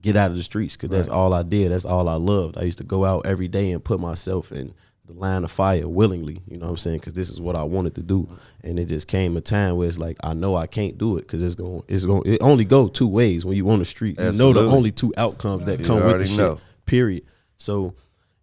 get out of the streets, because that's all I did. That's all I loved. I used to go out every day and put myself in the line of fire willingly, you know what I'm saying? Because this is what I wanted to do. And it just came a time where it's like, I know I can't do it, because it only go 2 ways when you on the street. Absolutely. You know the only 2 outcomes that come with the shit, know. period. So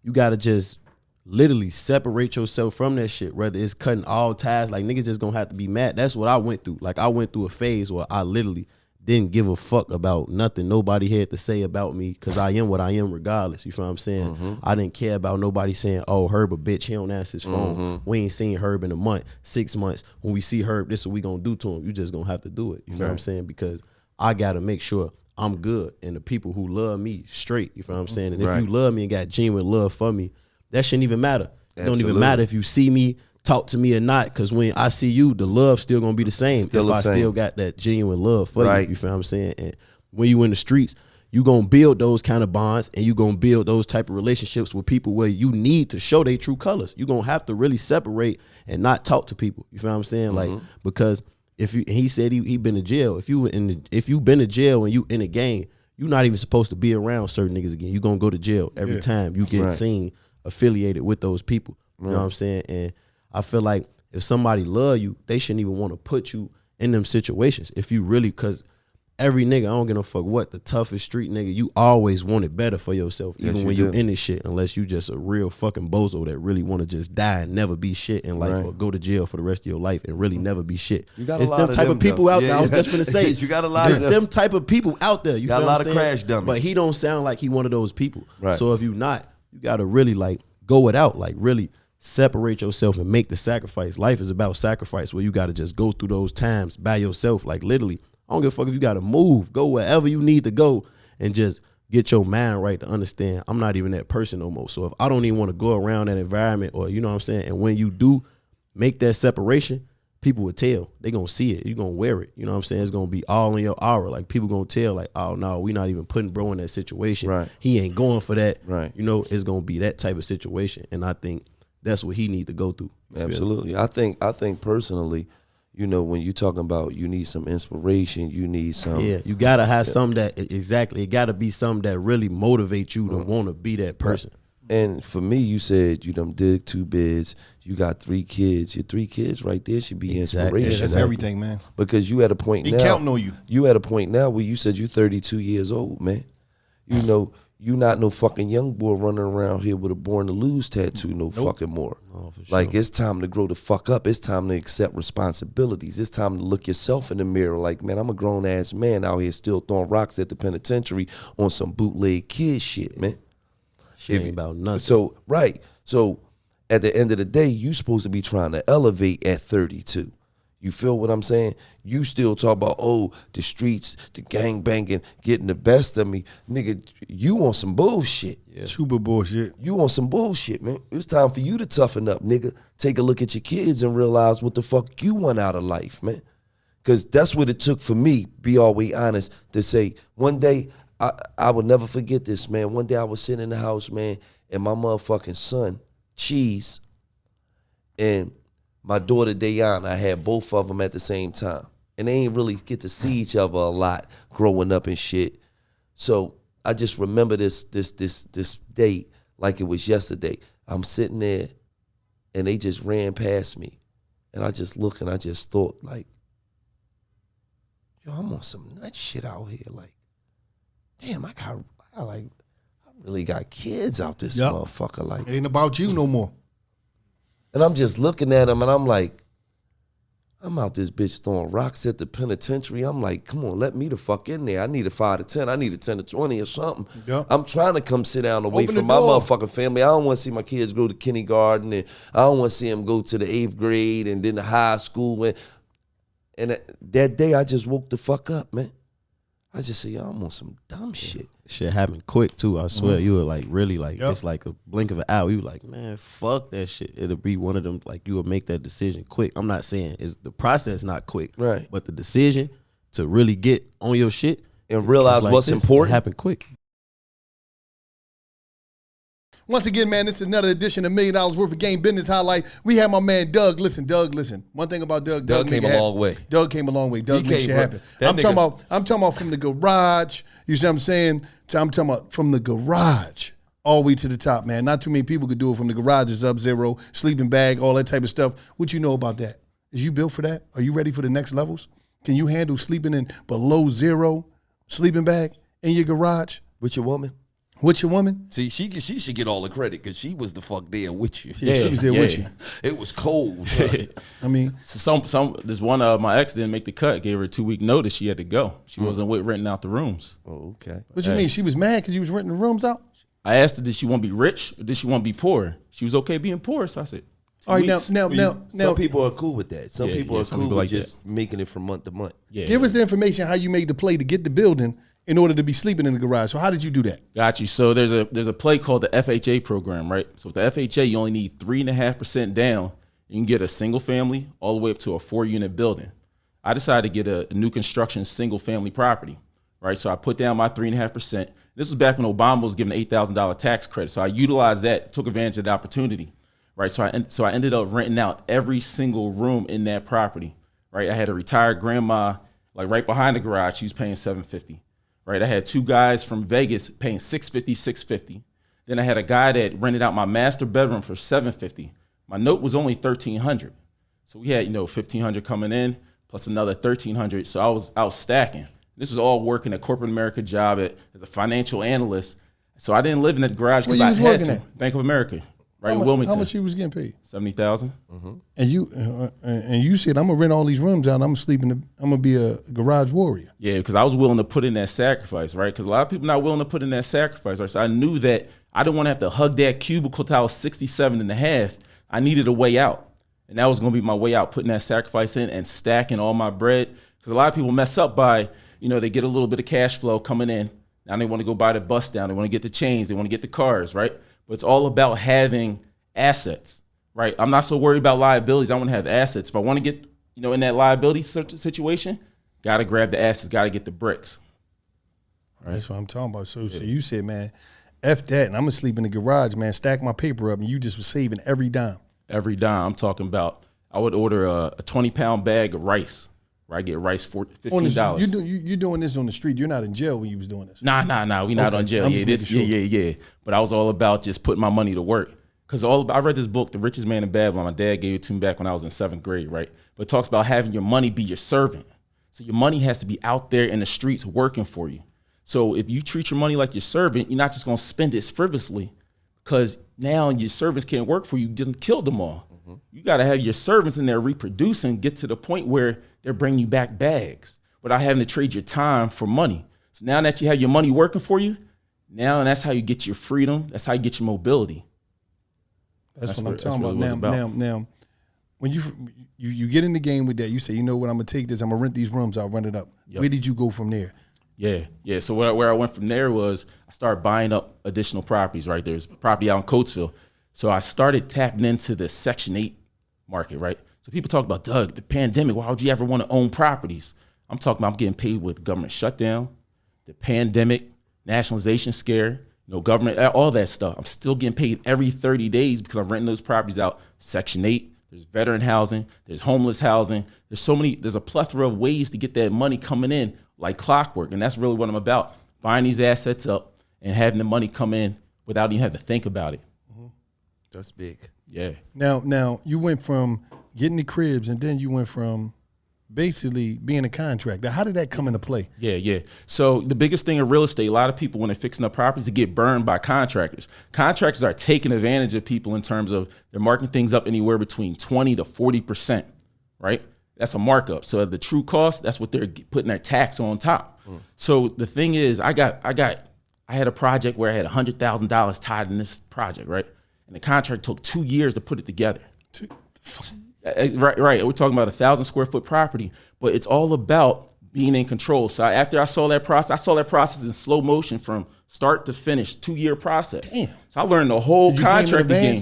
you got to just literally separate yourself from that shit, whether it's cutting all ties. Like, niggas just gonna have to be mad. That's what I went through. Like, I went through a phase where I literally didn't give a fuck about nothing nobody had to say about me, because I am what I am regardless. You feel what I'm saying? I didn't care about nobody saying, oh, Herb a bitch, he don't answer his phone. We ain't seen Herb in a month, 6 months. When we see Herb, this is what we gonna do to him. You just gonna have to do it. You know what I'm saying? Because I gotta make sure I'm good, and the people who love me straight. You feel what I'm saying? And if you love me and got genuine love for me, that shouldn't even matter. It don't even matter if you see me, talk to me or not, because when I see you, the love still gonna be the same. Still got that genuine love for you. You feel what I'm saying? And when you in the streets, you gonna build those kind of bonds, and you gonna build those type of relationships with people where you need to show their true colors. You gonna have to really separate and not talk to people. You feel what I'm saying? Like, because if you, he said he been to jail. If you been to jail and you in a gang, you're not even supposed to be around certain niggas again. You gonna go to jail every time you get seen affiliated with those people. You know what I'm saying? And I feel like if somebody love you, they shouldn't even want to put you in them situations. If you really, because every nigga, I don't give a fuck what, the toughest street nigga, you always want it better for yourself, even when you in this shit, unless you just a real fucking bozo that really want to just die and never be shit in life, or go to jail for the rest of your life and really never be shit. You got it's a lot them of type them, of people out there. I was just gonna say, you got a lot of them type of people out there. You got feel a lot what of I'm saying? crash dummies. But he don't sound like he one of those people. So if you not, you gotta really like go it out, like really separate yourself and make the sacrifice. Life is about sacrifice, where you got to just go through those times by yourself. Like literally, I don't give a fuck if you got to move, go wherever you need to go, and just get your mind right to understand I'm not even that person no more. So if I don't even want to go around that environment, or you know what I'm saying, and when you do make that separation, people will tell. They gonna see it. You gonna wear it. You know what I'm saying? It's gonna be all in your aura. Like people gonna tell, like, oh no, we not even putting bro in that situation. He ain't going for that. You know, it's gonna be that type of situation. And I think that's what he need to go through. Absolutely. I think personally, you know, when you talking about you need some inspiration, you need some. Yeah, you gotta have something that it gotta be something that really motivates you to want to be that person. And for me, you said you done did 2 bids, you got 3 kids. Your 3 kids right there should be inspiration. Yeah, that's everything, man. Because you at a point now. They counting on you. You at a point now where you said you 32 years old, man. You know, you not no fucking young boy running around here with a Born to Lose tattoo fucking more. Oh, for sure. Like, it's time to grow the fuck up. It's time to accept responsibilities. It's time to look yourself in the mirror like, man, I'm a grown-ass man out here still throwing rocks at the penitentiary on some bootleg kid shit, man. Shit ain't about nothing. So, So, at the end of the day, you supposed to be trying to elevate at 32. You feel what I'm saying? You still talk about, oh, the streets, the gang banging, getting the best of me. Nigga, you want some bullshit. Super bullshit. You want some bullshit, man. It's time for you to toughen up, nigga. Take a look at your kids and realize what the fuck you want out of life, man. Because that's what it took for me, be always honest, to say, one day, I will never forget this, man. One day I was sitting in the house, man, and my motherfucking son, Cheese, and my daughter, Dayana, I had both of them at the same time. And they ain't really get to see each other a lot growing up and shit. So I just remember this date like it was yesterday. I'm sitting there, and they just ran past me. And I just looked, and I just thought, like, yo, I'm on some nut shit out here. Like, damn, I really got kids out this motherfucker. Like, it ain't about you no more. And I'm just looking at him and I'm like, I'm out this bitch throwing rocks at the penitentiary. I'm like, come on, let me the fuck in there. I need a 5 to 10. I need a 10 to 20 or something. Yep. I'm trying to come sit down away Open from the my door. motherfucking family. I don't want to see my kids go to kindergarten, and I don't want to see them go to the 8th grade and then the high school. And that day I just woke the fuck up, man. I just said, yo, I'm on some dumb shit. Shit happened quick too. I swear, you were like really like it's like a blink of an eye. You were like, man, fuck that shit. It'll be one of them. Like you will make that decision quick. I'm not saying it's the process not quick, Right? But the decision to really get on your shit And realize like what's this, important. it happened quick. Once again, man, this is another edition of $1 Million Worth of Game Business Highlight. We have my man Doug. Listen. One thing about Doug Came a long way. Doug came a long way. Doug makes shit happen. I'm talking about from the garage. You see what I'm saying? I'm talking about from the garage all the way to the top, man. Not too many people could do it from the garage. It's Sub-Zero, sleeping bag, all that type of stuff. What you know about that? Is you built for that? Are you ready for the next levels? Can you handle sleeping in below zero sleeping bag in your garage? With your woman? With your woman? See, she should get all the credit because she was the fuck there with you. Yeah, she was there with you. It was cold. I mean, this one my ex didn't make the cut. Gave her a 2-week notice. She had to go. She wasn't with renting out the rooms. Oh, okay. what you mean? She was mad because you was renting the rooms out? I asked her, did she want to be rich or did she want to be poor? She was okay being poor. So I said, All right, weeks. now, Some people are cool with that. Some people are some cool people with like just making it from month to month. Yeah, give us the information how you made the play to get the building in order to be sleeping in the garage. So how did you do that? Got you. So there's a play called the FHA program, right? So with the FHA, you only need 3.5% down. You can get a single family all the way up to a 4-unit building. I decided to get a new construction single family property, right? So I put down my 3.5%. This was back when Obama was giving an $8,000 tax credit. So I utilized that, took advantage of the opportunity, right? So I ended up renting out every single room in that property, right? I had a retired grandma, like right behind the garage. She was paying $750. Right, I had 2 guys from Vegas paying $650. Then I had a guy that rented out my master bedroom for $750. My note was only $1,300, so we had $1,500 coming in plus another $1,300. So I was stacking. This was all working a corporate America job as a financial analyst. So I didn't live in the garage because I had to. Bank of America, right, Wilmington. How much you was getting paid? $70,000. And you said I'm gonna rent all these rooms out. I'm gonna be a garage warrior. Yeah, because I was willing to put in that sacrifice, right? Because a lot of people not willing to put in that sacrifice, right? So I knew that I didn't want to have to hug that cubicle till I was 67 and a half. I needed a way out. And that was going to be my way out, putting that sacrifice in and stacking all my bread. Because a lot of people mess up by, they get a little bit of cash flow coming in. Now they want to go buy the bus down. They want to get the chains. They want to get the cars, right? But it's all about having assets, right? I'm not so worried about liabilities. I want to have assets. If I want to get, in that liability situation, got to grab the assets, got to get the bricks. Right? That's what I'm talking about. So you said, man, F that, and I'm going to sleep in the garage, man, stack my paper up, and you just was saving every dime. Every dime. I'm talking about, I would order a 20-pound bag of rice, where I get rice for $15. You're doing this on the street. You're not in jail when you was doing this. Nah. We not on jail. Yeah. But I was all about just putting my money to work. Because I read this book, The Richest Man in Babylon. My dad gave it to me back when I was in 7th grade, right? But it talks about having your money be your servant. So your money has to be out there in the streets working for you. So if you treat your money like your servant, you're not just going to spend it frivolously, because now your servants can't work for you. You just killed them all. Mm-hmm. You got to have your servants in there reproducing, get to the point where they're bringing you back bags without having to trade your time for money. So now that you have your money working for you, now that's how you get your freedom. That's how you get your mobility. That's what I'm talking about. Now, when you get in the game with that, you say, you know what, I'm going to take this, I'm going to rent these rooms, I'll rent it up. Yep. Where did you go from there? Yeah. So where I went from there was I started buying up additional properties, right? There's property out in Coatesville. So I started tapping into the Section 8 market, right? So people talk about, Doug, the pandemic, why would you ever want to own properties? I'm talking about I'm getting paid with government shutdown, the pandemic, nationalization scare, government, all that stuff. I'm still getting paid every 30 days because I'm renting those properties out. Section 8, there's veteran housing, there's homeless housing. There's a plethora of ways to get that money coming in like clockwork. And that's really what I'm about, buying these assets up and having the money come in without even having to think about it. Mm-hmm. That's big. Yeah. Now you went from getting the cribs, and then you went from basically being a contractor. How did that come into play? Yeah. So the biggest thing in real estate, a lot of people when they're fixing up properties, they get burned by contractors. Contractors are taking advantage of people in terms of they're marking things up anywhere between 20 to 40%, right? That's a markup. So the true cost, that's what they're putting their tax on top. So the thing is, I had a project where I had $100,000 tied in this project, right? And the contract took 2 years to put it together. Right. We're talking about 1,000 square foot property, but it's all about being in control. So after I saw that process in slow motion from start to finish, 2-year process. Damn. So I learned the whole contract game.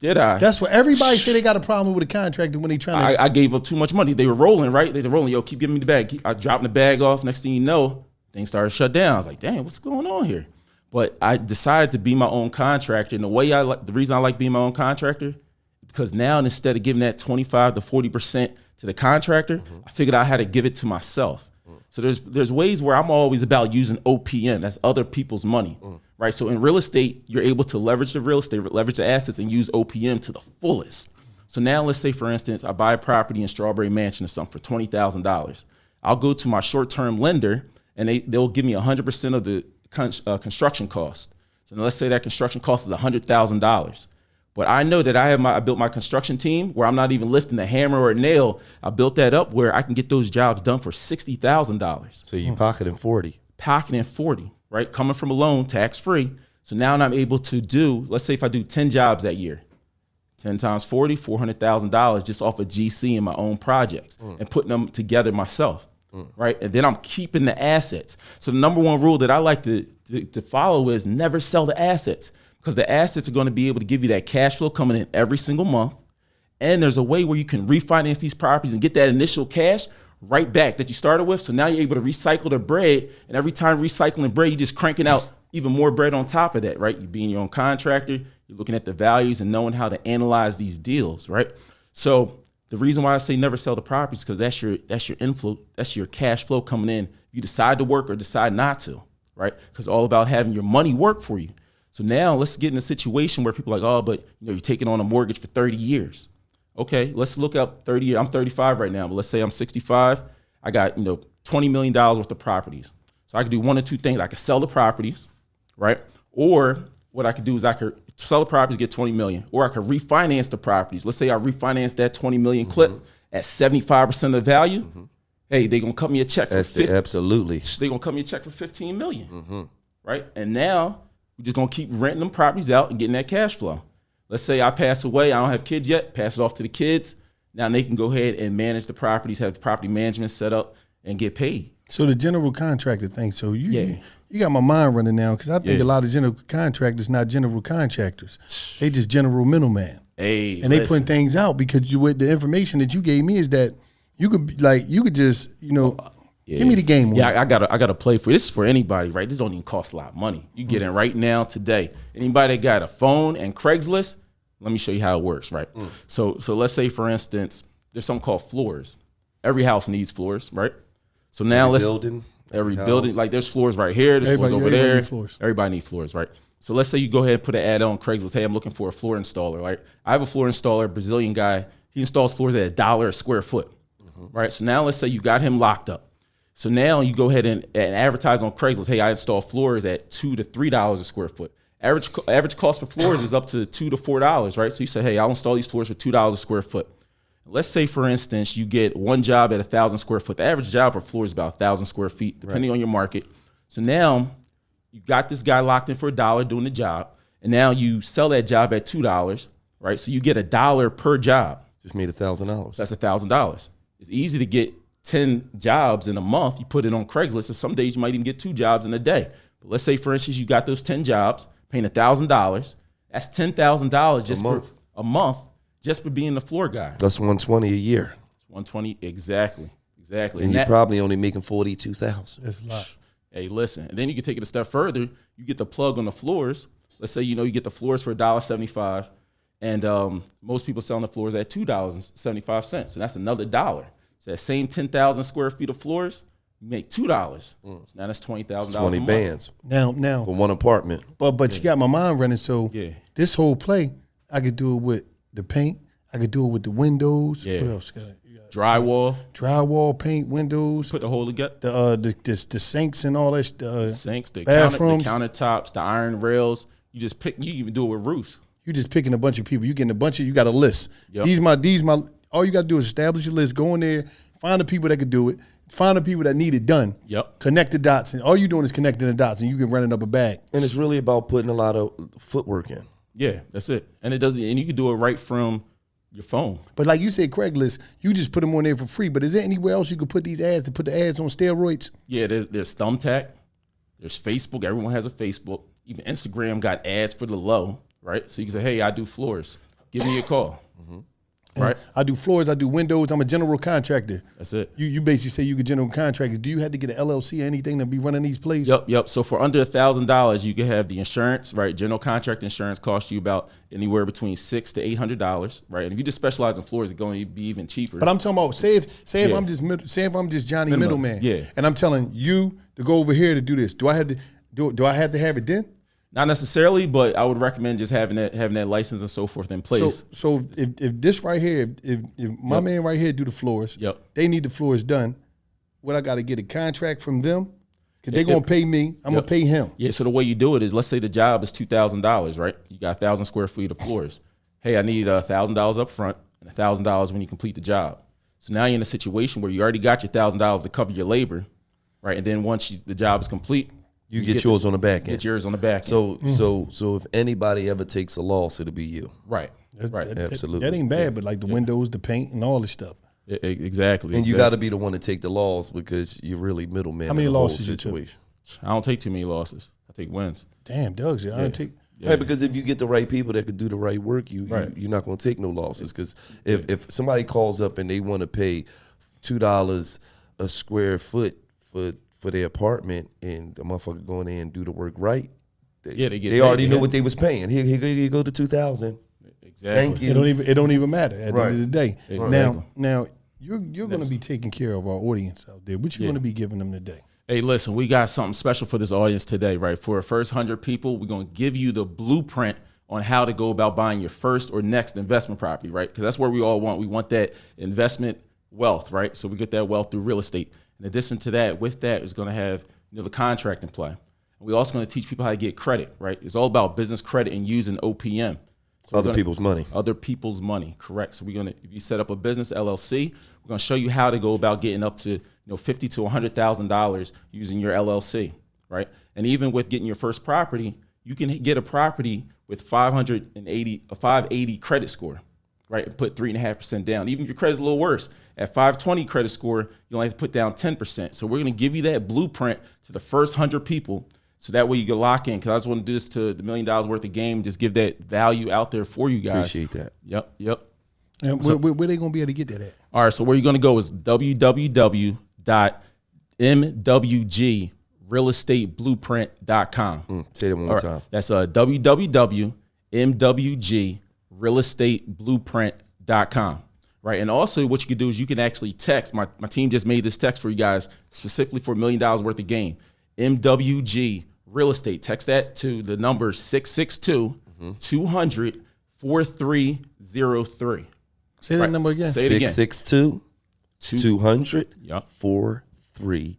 Did I? That's what everybody say they got a problem with a contractor when they trying to. I gave up too much money. They were rolling, right? They were rolling. Yo, keep giving me the bag. I was dropping the bag off. Next thing you know, things started to shut down. I was like, damn, what's going on here? But I decided to be my own contractor. And the reason I like being my own contractor, because now instead of giving that 25 to 40% to the contractor, I figured out how to give it to myself. So there's ways where I'm always about using OPM. That's other people's money, right? So in real estate, you're able to leverage the real estate, leverage the assets, and use OPM to the fullest. So now let's say, for instance, I buy a property in Strawberry Mansion or something for $20,000. I'll go to my short-term lender, and they'll give me 100% of the construction cost. So now let's say that construction cost is $100,000. But I know that I built my construction team where I'm not even lifting a hammer or a nail. I built that up where I can get those jobs done for $60,000. So you pocketing 40. Pocketing 40, right? Coming from a loan, tax-free. So now I'm able to do, let's say if I do 10 jobs that year, 10 times 40, $400,000 just off of GC in my own projects and putting them together myself, right? And then I'm keeping the assets. So the number one rule that I like to follow is never sell the assets. Because the assets are going to be able to give you that cash flow coming in every single month. And there's a way where you can refinance these properties and get that initial cash right back that you started with. So now you're able to recycle the bread. And every time recycling bread, you're just cranking out even more bread on top of that, right? You're being your own contractor. You're looking at the values and knowing how to analyze these deals, right? So the reason why I say never sell the properties is because that's your inflow, that's your cash flow coming in. You decide to work or decide not to, right? Because all about having your money work for you. So now let's get in a situation where people are like, oh, but you're taking on a mortgage for 30 years. Okay, let's look up 30 years. I'm 35 right now, but let's say I'm 65. I got, $20 million worth of properties. So I could do one or two things. I could sell the properties, right? Or what I could do is I could sell the properties, get 20 million, or I could refinance the properties. Let's say I refinance that 20 million clip at 75% of the value. Hey, they're going to cut me a check for absolutely. They're going to cut me a check for 15 million, right? And now we're just going to keep renting them properties out and getting that cash flow. Let's say I pass away. I don't have kids yet. Pass it off to the kids. Now they can go ahead and manage the properties, have the property management set up, and get paid. So the general contractor thing. So you got my mind running now because I think a lot of general contractors not general contractors. They just general middleman. Hey, and they putting things out because with the information that you gave me is that you could just give me the game. Yeah, I gotta play for this. Is for anybody, right? This don't even cost a lot of money. You get in right now today. Anybody that got a phone and Craigslist, let me show you how it works, right? So let's say for instance, there's something called floors. Every house needs floors, right? So now every building, like there's floors right here, there's floors over there. Everybody needs floors, right? So let's say you go ahead and put an ad on Craigslist. Hey, I'm looking for a floor installer, right? I have a floor installer, Brazilian guy. He installs floors at $1 a square foot, right? So now let's say you got him locked up. So now you go ahead and advertise on Craigslist. Hey, I install floors at $2 to $3 a square foot. Average cost for floors is up to $2 to $4, right? So you say, hey, I'll install these floors for $2 a square foot. Let's say, for instance, you get one job at 1,000 square foot. The average job per floor is about 1,000 square feet, depending on your market. So now you got this guy locked in for $1 doing the job, and now you sell that job at $2, right? So you get $1 per job. Just made $1,000. That's $1,000. It's easy to get 10 jobs in a month. You put it on Craigslist, and some days you might even get 2 jobs in a day. But let's say, for instance, you got those 10 jobs, paying $1,000. That's $10,000 just per a month. Just for being the floor guy. That's $120 a year. $120, exactly. And you're probably only making $42,000. That's a lot. Hey, listen, and then you can take it a step further. You get the plug on the floors. Let's say you get the floors for $1.75, and most people selling the floors at $2.75, so that's another $1. So that same 10,000 square feet of floors, you make $2. So now that's $20,000. 20 bands. Now for one apartment. But you got my mind running. So this whole play, I could do it with the paint. I could do it with the windows. Yeah. What else? Drywall, paint, windows. put the whole together. The sinks and all that. Sinks, the bathrooms, the countertops, the iron rails. You just pick. You even do it with roofs. You just picking a bunch of people. You getting a bunch of. You got a list. Yep. These my. All you got to do is establish a list. Go in there, find the people that could do it. Find the people that need it done. Yep. Connect the dots, and all you doing is connecting the dots, and you can run it up a bag. And it's really about putting a lot of footwork in. Yeah, that's it. And it doesn't. And you can do it right from your phone. But like you said, Craigslist, you just put them on there for free. But is there anywhere else you could put these ads to put the ads on steroids? Yeah, there's Thumbtack, there's Facebook. Everyone has a Facebook. Even Instagram got ads for the low, right? So you can say, hey, I do floors. Give me a call. Right. I do floors. I do windows. I'm a general contractor. That's it. You basically say you a general contractor. Do you have to get an LLC or anything to be running these places? Yep. So for under $1,000, you can have the insurance, right? General contract insurance costs you about anywhere between $600 to $800, right? And if you just specialize in floors, it's going to be even cheaper. But I'm talking about say if I'm just Johnny Middleman, and I'm telling you to go over here to do this. Do I have to have it then? Not necessarily, but I would recommend just having that license and so forth in place. So if this right here, if my man right here do the floors, they need the floors done. What I got to get a contract from them because they're gonna pay me. I'm gonna pay him. Yeah. So the way you do it is, let's say the job is $2,000, right? You got 1,000 square feet of floors. Hey, I need $1,000 up front and $1,000 when you complete the job. So now you're in a situation where you already got your $1,000 to cover your labor, right? And then once the job is complete, you get yours on the back end. Get yours on the back end. So if anybody ever takes a loss, it'll be you. Right. Absolutely. That ain't bad, but like the windows, the paint, and all this stuff. Exactly. And you got to be the one to take the loss because you're really middleman. How many in the whole losses situation? I don't take too many losses. I take wins. Damn, Doug's. I don't take. Yeah. Right, because if you get the right people that could do the right work, you're not going to take no losses. Because if somebody calls up and they want to pay $2 a square foot for their apartment, and the motherfucker go in there and do the work right, they already knew what they was paying. Here go to $2,000. Exactly. Thank you. It don't even matter at the end of the day. Exactly. Now you're going to be taking care of our audience out there. What you going to be giving them today? Hey, listen, we got something special for this audience today, right? For our first 100 people, we're going to give you the blueprint on how to go about buying your first or next investment property, right? Because that's what we all want. We want that investment wealth, right? So we get that wealth through real estate. In addition to that, with that is going to have the contract in play. And we're also going to teach people how to get credit, right? It's all about business credit and using OPM. So Other people's money, correct. So if you set up a business LLC, we're going to show you how to go about getting up to $50,000 to $100,000 using your LLC, right? And even with getting your first property, you can get a property with 580 credit score, right? And put 3.5% down. Even if your credit's a little worse, at 520 credit score, you only have to put down 10%. So we're going to give you that blueprint to the first 100 people. So that way you can lock in, because I just want to do this to the $1 million worth of game, just give that value out there for you guys. Appreciate that. Yep. And where they going to be able to get that at? All right, so where you're going to go is www.mwgrealestateblueprint.com. Say that one more time. That's www.mwgrealestateblueprint.com. Right, and also what you can do is you can actually text. My team just made this text for you guys specifically for $1 million worth of game. MWG Real Estate. Text that to the number 662-200-4303. Say that number again. Say it again. 662-200-4303.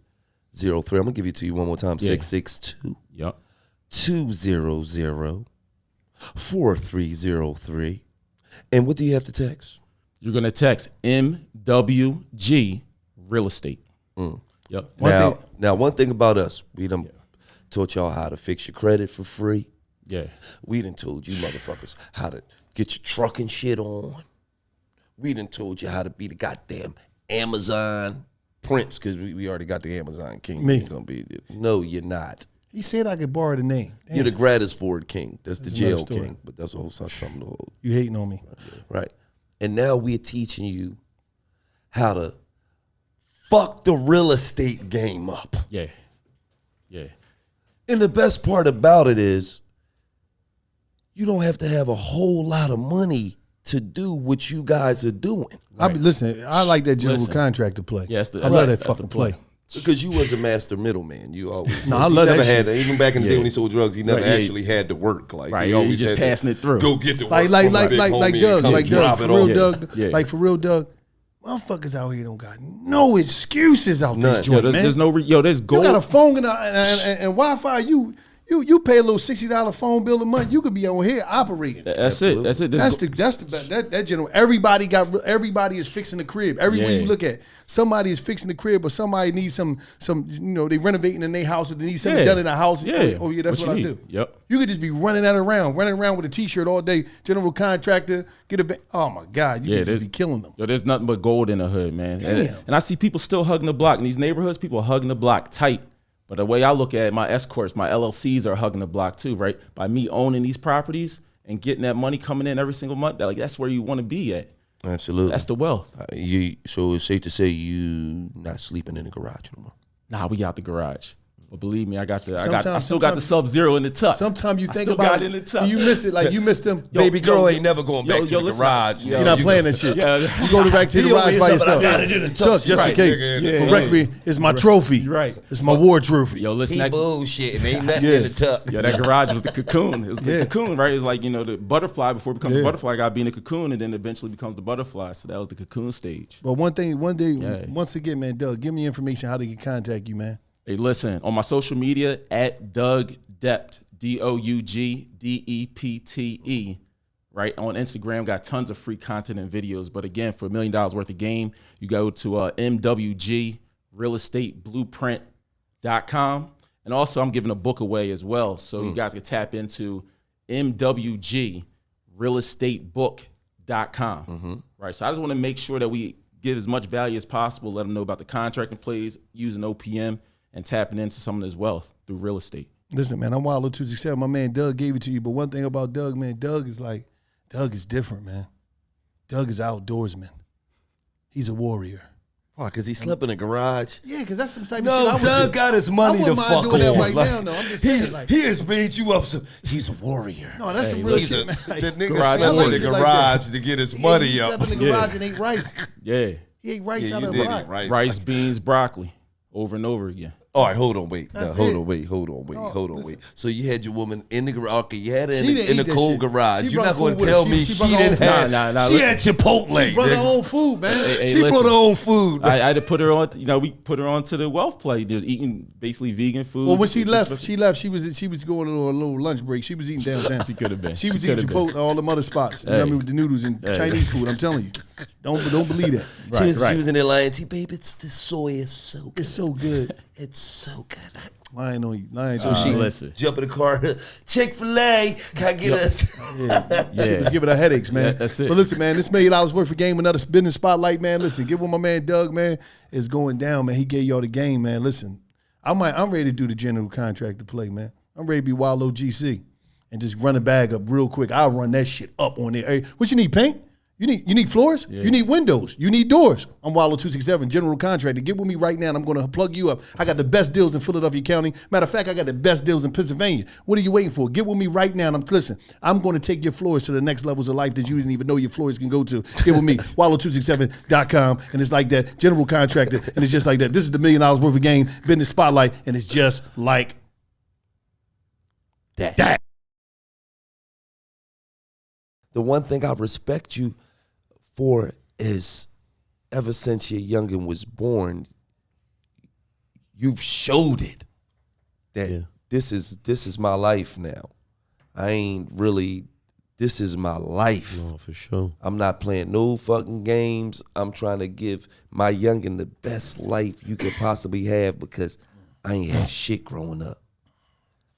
Yep. I'm going to give it to you one more time. 662-200-4303. And what do you have to text? You're going to text MWG Real Estate. Yep. Now, one thing about us, we done taught y'all how to fix your credit for free. Yeah. We done told you motherfuckers how to get your truck and shit on. We done told you how to be the goddamn Amazon prince, because we already got the Amazon king. Me. Gonna be, no, you're not. He said I could borrow the name. Damn. You're the Gratisford king. That's the jail story. king. But that's a whole something to hold. You hating on me. Right. And now we're teaching you how to fuck the real estate game up. Yeah. And the best part about it is you don't have to have a whole lot of money to do what you guys are doing. Listen, I like that general contractor play. Yeah, I love that fucking play. Because you was a master middleman. You always. No, I you love never that had shit. Even back in the day when he sold drugs, he never Right, yeah. actually had to work. Like Right, he yeah, always you just had passing it through. Go get the work. like from my big homie Doug, and come like Doug, drop for it real, on. Doug, Yeah. like for real, Doug. Motherfuckers out here don't got no excuses out None. this joint, Yo, man. there's no there's You gold. got a phone and Wi-Fi. You pay a little $60 phone bill a month. You could be on here operating. That's it. That's it. That's the general. Everybody is fixing the crib. Everywhere Yeah. you look at, somebody is fixing the crib, or somebody needs some they renovating in their house, or they need something Yeah. done in the house. Yeah. Oh yeah, that's what I you do. need. Yep. You could just be running around with a t-shirt all day. General contractor, oh my God, you could just be killing them. Yo, there's nothing but gold in the hood, man. Damn. And I see people still hugging the block in these neighborhoods. People are hugging the block tight. But the way I look at it, my escorts, my LLCs are hugging the block too, right? By me owning these properties and getting that money coming in every single month, that's where you want to be at. Absolutely. That's the wealth. So it's safe to say you not sleeping in the garage no more. Nah, we out the garage. But believe me, I still Sometimes- got the Sub-Zero in the tuck. Sometimes you I think still about got it, in the tuck. and you miss it. Like you miss them. Baby girl ain't never going back to the listen. garage. Yo, You're not You playing go- that shit. Yeah. You go back to the He over garage here by talking about, yourself. I got it in the Tuck, just in right, case. nigga. Correct me. It's my trophy. Right. It's my war trophy. Yo, listen, He that, bullshit. Ain't nothing in the tuck. yeah, that garage was the cocoon. It was the cocoon, right? It's like, the butterfly before it becomes a Yeah. butterfly, got to be in the cocoon, and then eventually becomes the butterfly. So that was the cocoon stage. But one day, Yeah. once again, man, Doug, give me information how they can contact you, man. Hey, listen, on my social media, at Doug Dept, DougDepte, right? On Instagram, got tons of free content and videos. But again, for $1 million worth of game, you go to MWGRealEstateBlueprint.com. And also, I'm giving a book away as well. So you guys can tap into MWGRealEstateBook.com. Right? So I just want to make sure that we give as much value as possible, let them know about the contracting plays, using OPM, and tapping into some of this wealth through real estate. Listen, man, I'm Wallo 267. My man Doug gave it to you. But one thing about Doug, man, Doug is different, man. Doug is outdoorsman. He's a warrior. Why? Because he slept in a garage. Yeah, because that's some type of No, shit I would Doug do. got his money I to wouldn't mind fuck doing that on. right now, though. I'm just saying, like- he has made you up some. He's a warrior. No, that's some real He's shit, man. Like, the nigga Garage slept in warrior. the Shit like garage that. to get his he money slept up. in the garage and ate rice. Yeah. He ate rice Yeah, out you of did a it, pot. right? Rice, beans, broccoli, over and over again. All right, hold on, wait. That's Hold it. on, wait. So you had your woman in the garage. Okay, you had her She didn't in eat the that cold shit. garage. She You're brought not going food to with tell her. me She she brought her didn't own have. Nah, She listen. had Chipotle. She brought her nigga. own food, man. Hey, She brought listen. her own food. I had to put her on. We put her on to the wealth play. There's eating basically vegan food. Well, when she left. She was going on a little lunch break. She was eating downtown. She could have been. She was She eating could have Chipotle, all them other spots. You know Hey. what I mean, with the noodles and Chinese food. I'm telling you, don't believe that. Right, She was in there lying to you, babe. The soy is so good. It's so good. It's so good. Lying on you. Lying So on she you. listen. jump in the car. Chick-fil-A. Can I get a? She was giving her headaches, man. Yeah, that's it. But listen, man, this $1 million worth of game, another business spotlight, man. Listen, get what my man Doug, man, is going down, man. He gave y'all the game, man. Listen, I'm ready to do the general contractor play, man. I'm ready to be Wallo GC and just run a bag up real quick. I'll run that shit up on there. Hey, what you need, paint? You need floors? Yeah. You need windows. You need doors. I'm Wallo 267, general contractor. Get with me right now and I'm going to plug you up. I got the best deals in Philadelphia County. Matter of fact, I got the best deals in Pennsylvania. What are you waiting for? Get with me right now and listen, I'm going to take your floors to the next levels of life that you didn't even know your floors can go to. Get with me, Wallo267.com, and it's like that, general contractor, and it's just like that. This is the $1 million worth of game, business spotlight, and it's just like that. The one thing I respect you for is ever since your youngin was born, you've showed it that this is my life now. I ain't really, this is my life. No, for sure. I'm not playing no fucking games. I'm trying to give my youngin the best life you could possibly have because I ain't had shit growing up.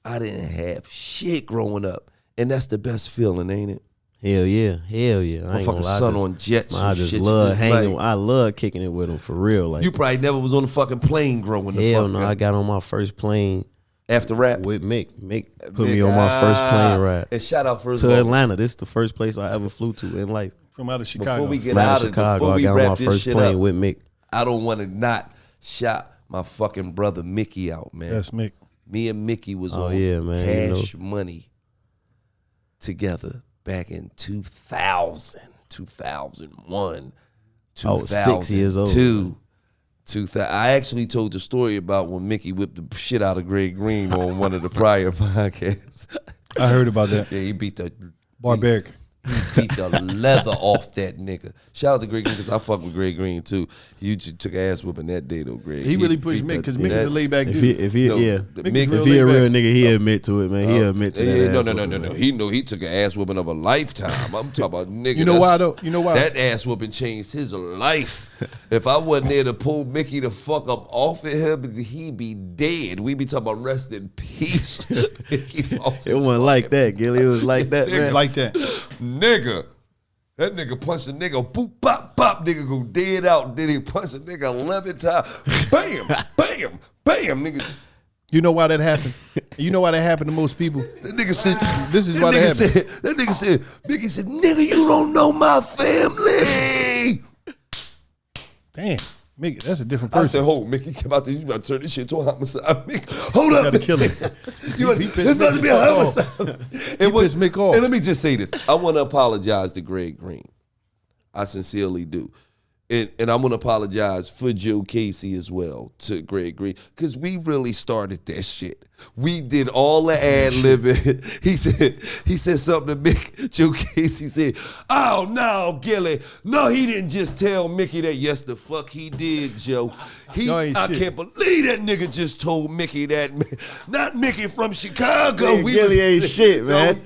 I didn't have shit growing up. And that's the best feeling, ain't it? Hell yeah. I ain't My gonna fucking lie. son on jets. I and just shit. love You just hanging. like- I love kicking it with him for real. Like You probably never was on the fucking plane growing the hell fuck no. up. I got on my first plane After rap. with Mick. Mick put me on my first plane ride And shout out first to of all, Atlanta. This is the first place I ever flew to in life. From out of Chicago. before we get From out out of of Chicago, before I we got on my wrap this first shit plane up, with Mick. I don't want to not shout my fucking brother Mickey out, man. Yes, Mick. Me and Mickey was Oh, on yeah, man, you Cash Money together back in 2000, 2001, I was 6 years old. 2002, I actually told the story about when Mickey whipped the shit out of Greg Green on one of the prior podcasts. I heard about that. Yeah, he beat the Barbaric. He beat the leather off that nigga. Shout out to Greg Green because I fuck with Greg Green too. You just took ass whooping that day though, Greg. He really pushed Mick because Mick is a laid back dude. If he a real nigga, he admit to it, man. He admit to that. No. He know he took an ass whooping of a lifetime. I'm talking about nigga. You know why though? You know why? That ass whooping changed his life. If I wasn't there to pull Mickey the fuck up off of him, he'd be dead. We be talking about rest in peace. It wasn't like that, Gillie. It was like that, man. Like that. Nigga. That nigga punched a nigga, boop, bop, bop, nigga go dead out. Then he punched a nigga 11 times. Bam, bam, bam, nigga. You know why that happened? You know why that happened to most people? That nigga said, this is why that happened. That nigga said, Mickey said, nigga, you don't know my family. Damn, Mickey, that's a different I person. said, hold, Mickey, come out there. You about to turn this shit to a homicide. Mickey, hold up. Gotta kill him. It's about to be a homicide. He pissed Mick off. And let me just say this. I want to apologize to Greg Green. I sincerely do. And I'm going to apologize for Joe Casey as well to Greg Green because we really started that shit. We did all the ad-libbing. He said something to Mick. Joe Casey said, oh, no, Gillie. No, he didn't just tell Mickey that. Yes, the fuck he did, Joe. I can't believe that nigga just told Mickey that. Not Mickey from Chicago. Man, Gillie ain't shit, man.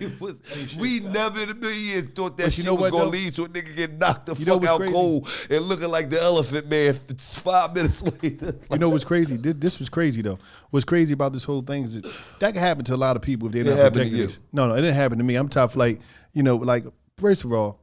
We never in a million years thought that shit was going to lead to a nigga getting knocked the fuck out cold and looking like the Elephant Man 5 minutes later. You know what's crazy? This was crazy, though. What's crazy about this whole thing is that can happen to a lot of people if they're not protecting this. No, it didn't happen to me. I'm tough. Like, first of all,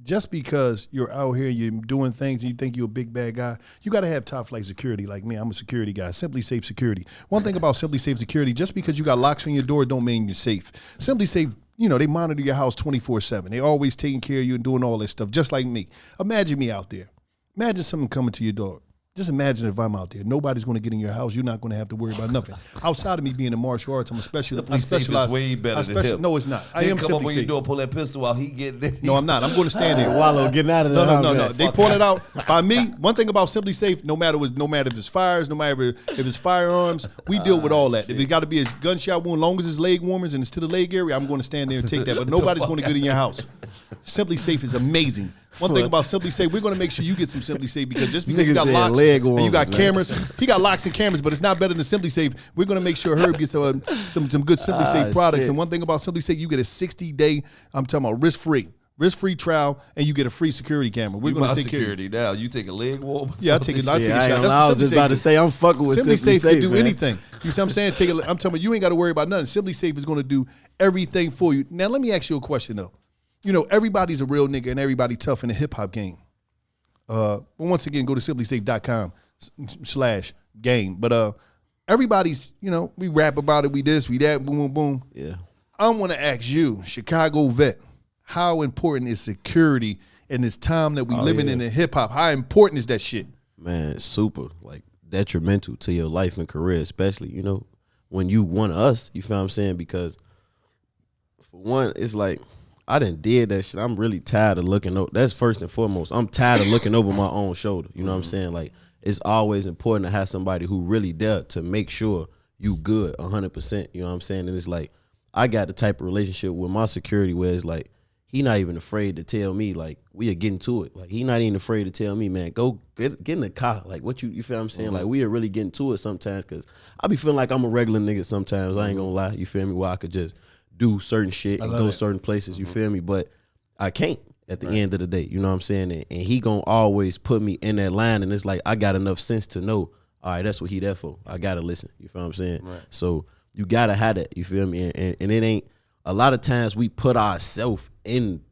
just because you're out here and you're doing things and you think you're a big bad guy, you got to have top flight security. Like me, I'm a security guy. Simply Safe Security. One thing about Simply Safe Security, just because you got locks on your door don't mean you're safe. Simply Safe, they monitor your house 24/7. They're always taking care of you and doing all this stuff, just like me. Imagine me out there. Imagine someone coming to your door. Just imagine if I'm out there. Nobody's going to get in your house. You're not going to have to worry about nothing. Outside of me being in martial arts, I'm a specialist. Safe is way better than him. No, it's not. I am come up when Simply your door, pull that pistol out. He getting it. No, I'm not. I'm going to stand there. Wallo getting out of there. No. They pull it out. By me, one thing about Simply Safe, no matter if it's fires, no matter if it's firearms, we deal with all that. If it got to be a gunshot wound, long as it's leg warmers and it's to the leg area, I'm going to stand there and take that. But nobody's going to get in your house. Simply Safe is amazing. One thing about Simply Safe, we're going to make sure you get some Simply Safe because just because you got locks and you got cameras, he got locks and cameras, but it's not better than Simply Safe. We're going to make sure Herb gets some good Simply Safe products. Shit. And one thing about Simply Safe, you get a 60-day, I'm talking about risk-free trial, and you get a free security camera. We're going to take security care of now. You take a leg warm? Yeah, I'll take a shot. I was just about to say, I'm fucking with Simply Safe can do man. anything. You see what I'm saying? I'm telling you, you ain't got to worry about nothing. Simply Safe is going to do everything for you. Now, let me ask you a question, though. Everybody's a real nigga and everybody tough in the hip-hop game. But once again, go to simplysafe.com/game. But everybody's, we rap about it, we this, we that, boom, boom, boom. Yeah. I want to ask you, Chicago vet, how important is security in this time that we living in hip-hop? How important is that shit? Man, super. Like, detrimental to your life and career, especially, when you want us, you feel what I'm saying? Because, for one, it's like, I done did that shit. I'm really tired of looking over. That's first and foremost. I'm tired of looking over my own shoulder. You know what I'm saying? Like, it's always important to have somebody who really there to make sure you good 100%. You know what I'm saying? And it's like, I got the type of relationship with my security where it's like, he not even afraid to tell me, like, we are getting to it. Like, he not even afraid to tell me, man, go get in the car. Like, what you feel what I'm saying? Like, we are really getting to it sometimes because I be feeling like I'm a regular nigga sometimes. I ain't gonna lie. You feel me? Where I could just do certain shit and go certain places, you feel me? But I can't at the end of the day, you know what I'm saying? And he gonna always put me in that line, and it's like I got enough sense to know, all right, that's what he there for. I gotta listen, you feel what I'm saying? Right. So you gotta have that, you feel me? And it ain't, a lot of times we put ourselves in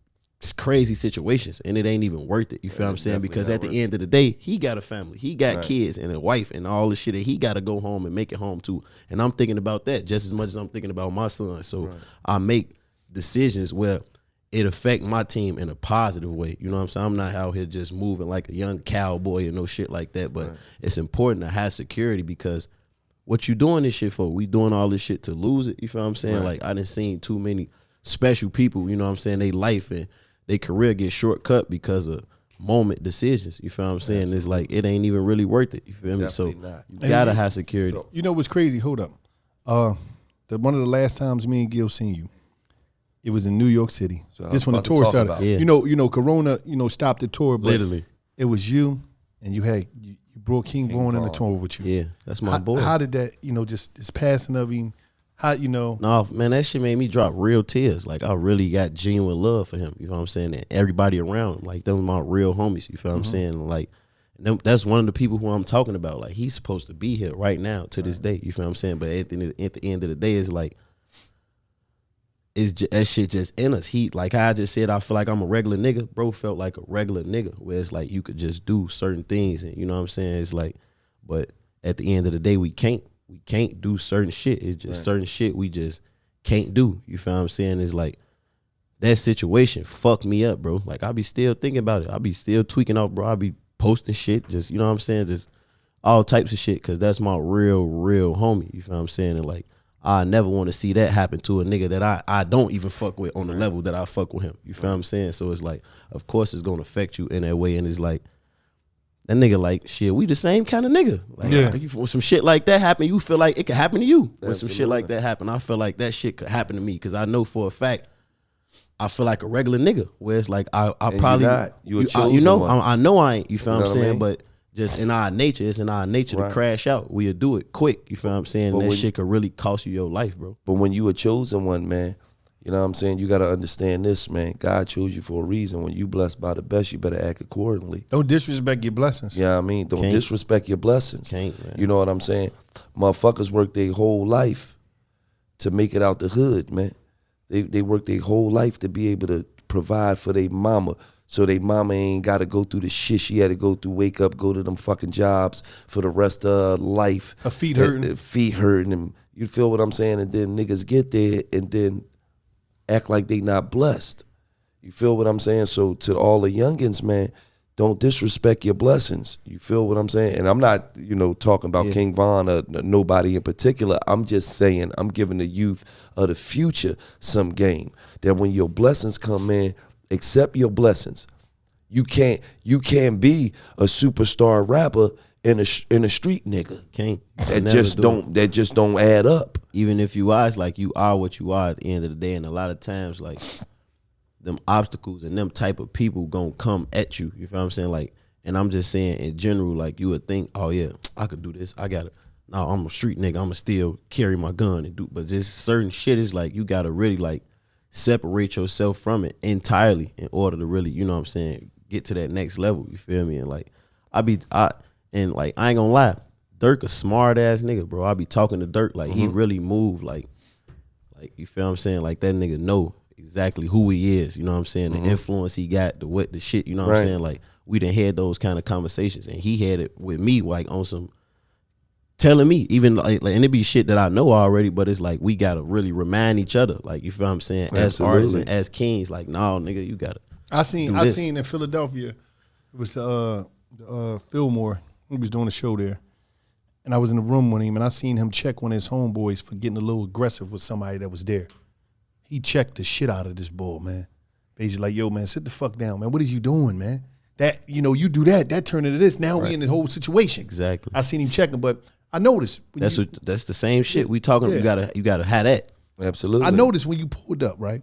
crazy situations and it ain't even worth it, you feel what I'm saying? Because at the end of the day, he got a family, he got kids and a wife and all the shit that he got to go home and make it home too. And I'm thinking about that just as much as I'm thinking about my son. So I make decisions where it affect my team in a positive way, you know what I'm saying? I'm not out here just moving like a young cowboy and no shit like that, but it's important to have security because what you doing this shit for? We doing all this shit to lose it, you feel what I'm saying? Like I done seen too many special people, you know what I'm saying, they life and their career get shortcut because of moment decisions. You feel what I'm saying? It's like it ain't even really worth it. You feel me? So not. you gotta have security. So, You know what's crazy? Hold up. One of the last times me and Gil seen you, it was in New York City. So this when the tour started. Yeah. You know, Corona, stopped the tour, but Literally. it was you and you brought King Vaughn on the tour with you. Yeah, that's my boy. How did that, just this passing of him, how, No, man, that shit made me drop real tears. Like, I really got genuine love for him. You know what I'm saying? And everybody around him, like, them my real homies. You feel what I'm saying? Like, that's one of the people who I'm talking about. Like, he's supposed to be here right now to this day. You feel what I'm saying? But at the end of the day, it's like, that shit just in us. Like how I just said, I feel like I'm a regular nigga. Bro felt like a regular nigga, where it's like you could just do certain things, and you know what I'm saying? It's like, but at the end of the day, we can't do certain shit. It's just certain shit we just can't do. You feel what I'm saying? It's like that situation fucked me up, bro. Like I be still thinking about it. I be still tweaking out, bro. I be posting shit, just, you know what I'm saying? Just all types of shit, because that's my real homie. You feel what I'm saying? And like, I never want to see that happen to a nigga that I don't even fuck with on the level that I fuck with him. You feel what I'm saying? So it's like, of course it's gonna affect you in that way. And it's like, that nigga like, shit, we the same kind of nigga. Like, when some shit like that happen, you feel like it could happen to you. When some shit like that happen, I feel like that shit could happen to me, because I know for a fact I feel like a regular nigga. Where it's like I probably I know I ain't. You feel what I'm saying? But just in our nature, it's in our nature to crash out. We'll do it quick. You feel what I'm saying? But that shit could really cost you your life, bro. But when you a chosen one, man, you know what I'm saying? You got to understand this, man. God chose you for a reason. When you blessed by the best, you better act accordingly. Don't disrespect your blessings. Yeah, I mean, don't disrespect your blessings. Man. You know what I'm saying? Motherfuckers work their whole life to make it out the hood, man. They work their whole life to be able to provide for their mama. So they mama ain't got to go through the shit she had to go through, wake up, go to them fucking jobs for the rest of her life. Her feet hurting. Feet hurting. And you feel what I'm saying? And then niggas get there and then act like they not blessed. You feel what I'm saying? So to all the youngins, man, don't disrespect your blessings. You feel what I'm saying? And I'm not, talking about King Von or nobody in particular. I'm just saying, I'm giving the youth of the future some game. That when your blessings come in, accept your blessings. You can't be a superstar rapper in a street nigga. Can't. That just don't add up. Even if you are, it's like you are what you are at the end of the day. And a lot of times, like, them obstacles and them type of people gonna come at you. You feel what I'm saying? Like, and I'm just saying in general, like, you would think, oh yeah, I could do this. No, I'm a street nigga. I'ma still carry my gun and do. But just certain shit is like, you gotta really like separate yourself from it entirely in order to really, you know what I'm saying, get to that next level. You feel me? And like, I ain't gonna lie, Dirk a smart ass nigga, bro. I be talking to Dirk like he really moved like you feel what I'm saying? Like that nigga know exactly who he is, you know what I'm saying? The influence he got, the shit, you know what I'm saying? Like, we done had those kind of conversations, and he had it with me, like, on some telling me, even like and it be shit that I know already, but it's like we gotta really remind each other, like, you feel what I'm saying? As artists and as kings, like, no, nigga, you gotta. I seen in Philadelphia, it was Fillmore. He was doing a show there, and I was in the room with him, and I seen him check one of his homeboys for getting a little aggressive with somebody that was there. He checked the shit out of this bull, man. Basically like, yo, man, sit the fuck down, man. What is you doing, man? That, you do that turned into this. Now we in the whole situation. Exactly. I seen him checking, but I noticed. That's the same shit we talking. Yeah. You gotta have that. Absolutely. I noticed when you pulled up, right?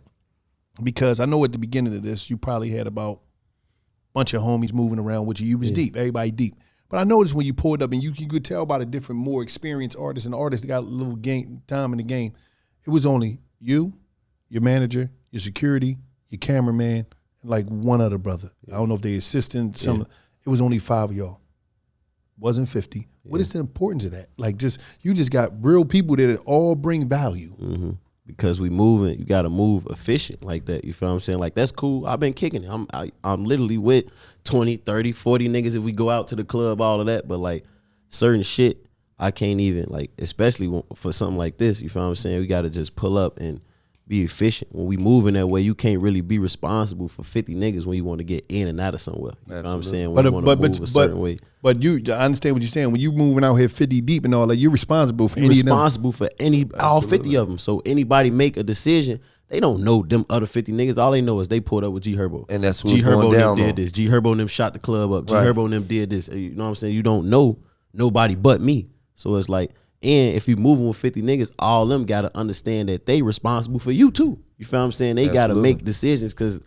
Because I know at the beginning of this, you probably had about a bunch of homies moving around with you. You was deep, everybody deep. But I noticed when you pulled up, and you could tell by the different, more experienced artists and artists that got a little time in the game, it was only you, your manager, your security, your cameraman, and like one other brother. I don't know if they assistant, It was only 5 of y'all. Wasn't 50. Yeah. What is the importance of that? Like, you just got real people that all bring value. Mm-hmm. Because we moving, you gotta move efficient like that. You feel what I'm saying? Like, that's cool. I've been kicking it. I'm literally with 20, 30, 40 niggas if we go out to the club, all of that. But like, certain shit, I can't even, like, especially for something like this, you feel what I'm saying? We gotta just pull up and be efficient. When we move in that way, you can't really be responsible for 50 niggas when you want to get in and out of somewhere. You know what I'm saying? When you want to move a certain way. But I understand what you're saying. When you moving out here 50 deep and all that, you're responsible for all 50 of them. So anybody make a decision They don't know them other 50 niggas. All they know is they pulled up with G Herbo. And that's what's G Herbo going down them did on. this. G Herbo and them shot the club up. G Right. Herbo and them did this. You know what I'm saying? You don't know nobody but me. So it's like, and if you moving with 50 niggas, all them gotta understand that they responsible for you too. You feel what I'm saying? They gotta make decisions because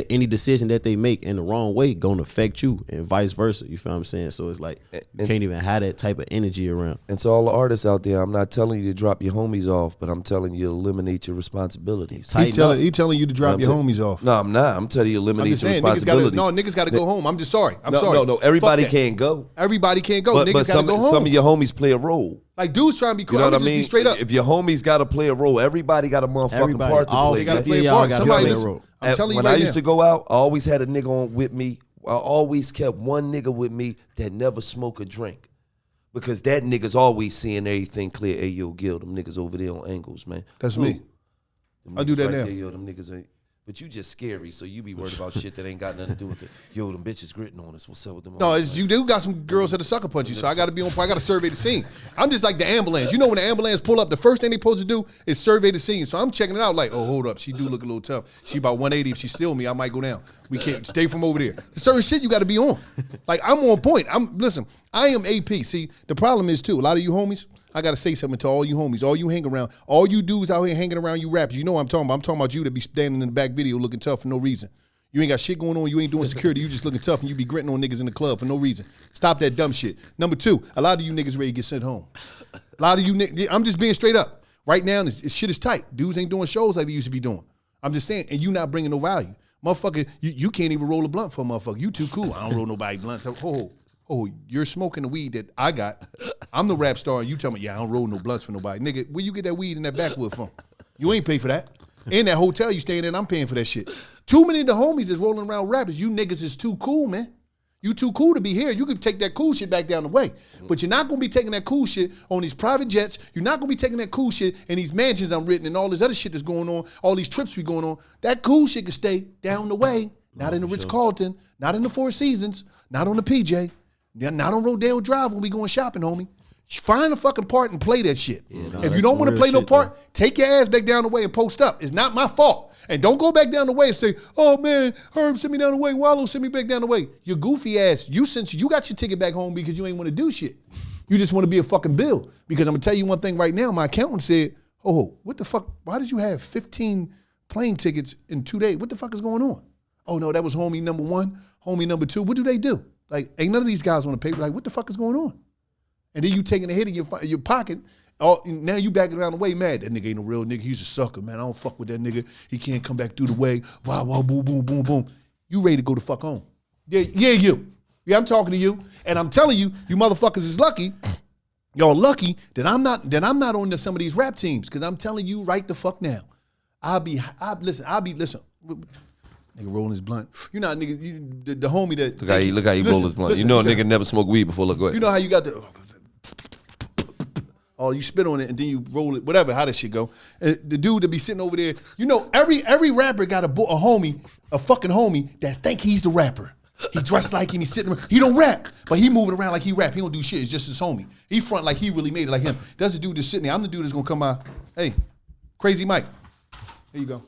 any decision that they make in the wrong way gonna affect you and vice versa. You feel what I'm saying? So it's like you can't even have that type of energy around. And to all the artists out there, I'm not telling you to drop your homies off, but I'm telling you to eliminate your responsibilities. He telling you to drop your homies off. No, I'm not. I'm telling you to I'm eliminate just your saying, responsibilities. niggas got to go home. I'm just sorry. I'm no, sorry. No, everybody Fuck that. can't go. Everybody can't go. But Niggas got to go home. some of your homies play a role. Like dudes trying to be cool. You know what I Just mean? be straight up. If your homies got to play a role, everybody got a motherfucking part to play. They got to man. play a y'all part. gotta Somebody play a listen. role. I'm telling you when right I used now. to go out, I always had a nigga on with me. I always kept one nigga with me that never smoke or drink. Because that nigga's always seeing everything clear. Hey, yo, Gil, them niggas over there on angles, man. That's Ooh. me. Them I do niggas that right now. there, yo, them niggas ain't. But you just scary, so you be worried about shit that ain't got nothing to do with it. Yo, them bitches gritting on us. What's up with them? No, you do got some girls that are sucker punch you, so I got to be on. I got to survey the scene. I'm just like the ambulance. You know when the ambulance pull up, the first thing they supposed to do is survey the scene. So I'm checking it out. Like, oh, hold up, she do look a little tough. She about 180. If she steal me, I might go down. We can't stay from over there. Certain shit you got to be on. Like I'm on point. Listen. I am AP. See, the problem is too. A lot of you homies. I got to say something to all you homies, all you hang around, all you dudes out here hanging around you rappers. You know what I'm talking about. I'm talking about you that be standing in the back video looking tough for no reason. You ain't got shit going on. You ain't doing security. You just looking tough and you be gritting on niggas in the club for no reason. Stop that dumb shit. Number two, a lot of you niggas ready to get sent home. A lot of you niggas, I'm just being straight up. Right now, this shit is tight. Dudes ain't doing shows like they used to be doing. I'm just saying, and you not bringing no value. Motherfucker, you can't even roll a blunt for a motherfucker. You too cool. I don't roll nobody blunts. Oh, you're smoking the weed that I got. I'm the rap star, and you tell me, yeah, I don't roll no blunts for nobody. Nigga, where you get that weed in that backwood from? You ain't pay for that. In that hotel you staying in, I'm paying for that shit. Too many of the homies is rolling around rappers. You niggas is too cool, man. You too cool to be here. You can take that cool shit back down the way. But you're not going to be taking that cool shit on these private jets. You're not going to be taking that cool shit in these mansions I'm written and all this other shit that's going on, all these trips we going on. That cool shit can stay down the way, not in the Ritz-Carlton, not in the Four Seasons, not on the PJ. Not on Rodeo Drive when we going shopping, homie. Find a fucking part and play that shit. If you don't want to play no part, take your ass back down the way and post up. It's not my fault. And don't go back down the way and say, oh man, Herb sent me down the way, Wallo sent me back down the way. Your goofy ass, you got your ticket back home because you ain't want to do shit. You just want to be a fucking bill. Because I'm going to tell you one thing right now, my accountant said, oh, what the fuck, why did you have 15 plane tickets in 2 days? What the fuck is going on? Oh no, that was homie number one, homie number two. What do? Like, ain't none of these guys on the paper. Like, what the fuck is going on? And then you taking a hit in your pocket. Now you backing around the way mad. That nigga ain't no real nigga. He's a sucker, man. I don't fuck with that nigga. He can't come back through the way. Wow, wow, boom, boom, boom, boom. You ready to go the fuck home. Yeah, you. Yeah, I'm talking to you. And I'm telling you, you motherfuckers is lucky. Y'all lucky that I'm not on some of these rap teams. Because I'm telling you right the fuck now. Listen. Nigga rolling his blunt. You know how nigga, the homie that... Look how he roll his blunt. You know a nigga never smoke weed before. Look, go ahead. You know how you got the... Oh, you spit on it and then you roll it, whatever, how that shit go. And the dude that be sitting over there, you know, every rapper got a homie, a fucking homie that think he's the rapper. He dressed like him, he sitting around. He don't rap, but he moving around like he rap. He don't do shit, it's just his homie. He front like he really made it like him. That's the dude that's sitting there. I'm the dude that's gonna come by, hey, Crazy Mike, here you go.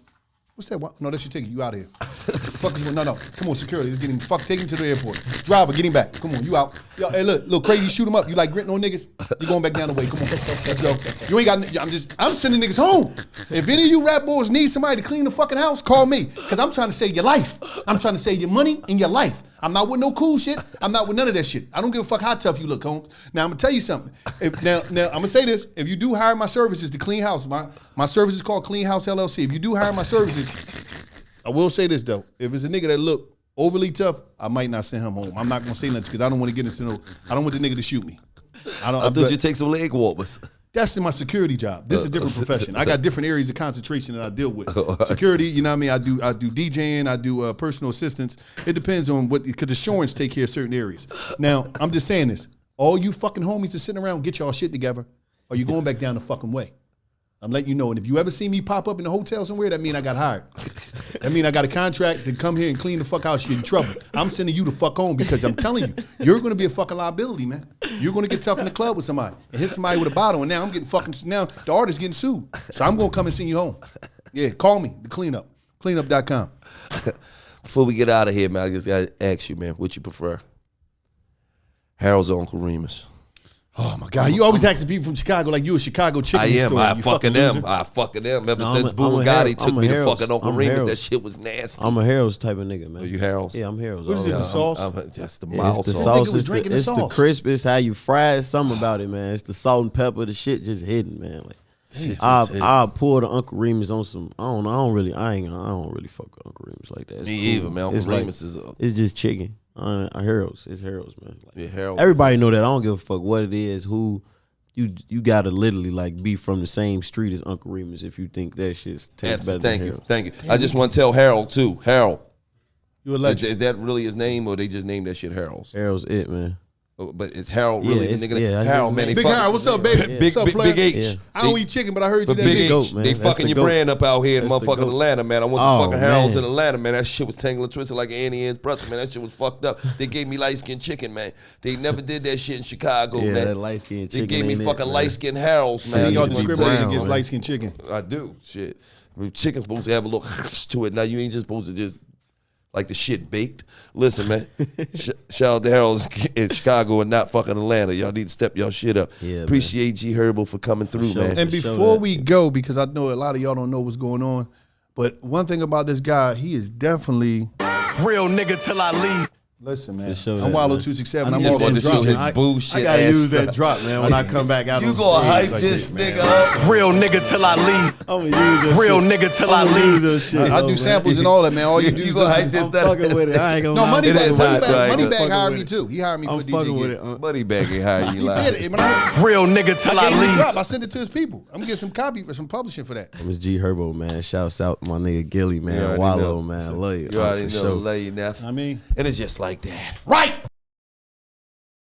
What's that? No, that's your ticket. You out of here. Fuck is going? No. Come on, security. Let's get him. Take him to the airport. Driver, get him back. Come on, you out. Yo, hey, look, little crazy, shoot him up. You like gritting on niggas? You going back down the way? Come on, let's go. You ain't got. I'm sending niggas home. If any of you rap boys need somebody to clean the fucking house, call me. Cause I'm trying to save your life. I'm trying to save your money and your life. I'm not with no cool shit. I'm not with none of that shit. I don't give a fuck how tough you look, Holmes. Now I'm gonna tell you something. Now I'm gonna say this. If you do hire my services to clean house, my service is called Clean House LLC. If you do hire my services, I will say this though. If it's a nigga that look overly tough, I might not send him home. I'm not gonna say nothing because I don't want to get into no. I don't want the nigga to shoot me. I thought you take some leg warmers. That's in my security job. This is a different profession. I got different areas of concentration that I deal with. Security, you know what I mean? I do DJing, I do personal assistance. It depends on what, because insurance take care of certain areas. Now, I'm just saying this. All you fucking homies that sitting around, get y'all shit together, or you going back down the fucking way. I'm letting you know. And if you ever see me pop up in a hotel somewhere, that mean I got hired. That mean I got a contract to come here and clean the fuck house. You're in trouble. I'm sending you the fuck home because I'm telling you, you're going to be a fucking liability, man. You're going to get tough in the club with somebody and hit somebody with a bottle. And now I'm getting fucking, now the artist's getting sued. So I'm going to come and send you home. Yeah, call me, the cleanup. Cleanup.com. Before we get out of here, man, I just got to ask you, man, what you prefer? Harold's or Uncle Remus? Oh my God! You always asking people from Chicago like you a Chicago chicken I am. store. I You fucking loser. am. I fucking am. Ever No, since I'm a Bugatti took I'm a me to Harold's. fucking Uncle I'm a Remus, that Harold's. shit was nasty. I'm a Harold's type of nigga, man. Are you Harold's? Yeah, I'm Harold's. What is it, the sauce? Just the Yeah, mild it's the sauce. This nigga sauce. was It's, drinking the, the it's the sauce. crisp. It's how you fry it. Something about it, man. It's the salt and pepper. The shit just hidden, man. Like Shit just I'll pour the Uncle Remus on some. I don't really fuck with Uncle Remus like that. It's Me cool. either, man. Uncle It's like- Remus is It's just chicken. Harold's. It's Harold's, man. Like, yeah, Harold's. everybody know that. I don't give a fuck what it is. Who you gotta literally like be from the same street as Uncle Remus if you think that shit tastes better than Harold. Thank you. I just want to tell Harold too. Harold. You a legend. Is that really his name, or they just named that shit Harold's? Harold's it, man. But is Harold really Yeah, the nigga? yeah, that's Harold, his man. name. They Big Harold, what's up, baby? Big, what's up, big, player? H. Yeah. I don't eat chicken, but I heard you But that Big big. H, goat, man. they That's fucking the your goat. brand up out here in That's the motherfucking goat. Atlanta, man. I went to Oh, fucking Harold's man. in Atlanta, man. That shit was tangling twisted like Annie Ann's pretzel, man. That shit was fucked up. They gave me light skinned chicken, man. They never did that shit in Chicago, Yeah, man. that light skinned They chicken. gave me ain't it, fucking man? light skinned Harold's, man. Y'all I just wanna discriminate tell you. against man. light skinned chicken. I do, shit. I mean, chicken's supposed to have a little to it. Now you ain't just supposed to just like the shit baked. Listen, man. Shout out to Harold's in Chicago and not fucking Atlanta. Y'all need to step y'all shit up. Yeah, Appreciate G Herbo for coming through, sure. man. And For sure before that. we go, because I know a lot of y'all don't know what's going on, but one thing about this guy, he is definitely. Real nigga till I leave. Listen, man. For sure I'm that, Wallo man. 267. I I'm just also wanted to show dropping. his I bullshit gotta ass use that drop. drop, man, when I come back out You on gonna stage hype like this man. nigga up? Real nigga till I leave. I'm gonna use that Real shit. nigga till I I'm gonna use leave. that shit. I though, do man. samples and all that, man. All you do You is gonna listen hype to- this I'm fucking with it. I ain't gonna No, lie. Moneybag It is not right. Moneybag hired with me it. too. He hired me for I'm DJ fucking with gig. it. Moneybag ain't how you He lie. said it. When I Real nigga till gave I him the leave. drop, I sent it to his people. I'm gonna get some copy, some publishing for that. I'm G Herbo, man. Shouts out my nigga Gillie, You man. already Wallo, know. man. Love you. You already for know. sure. Love you, Neff. I mean, And it's just like that. right.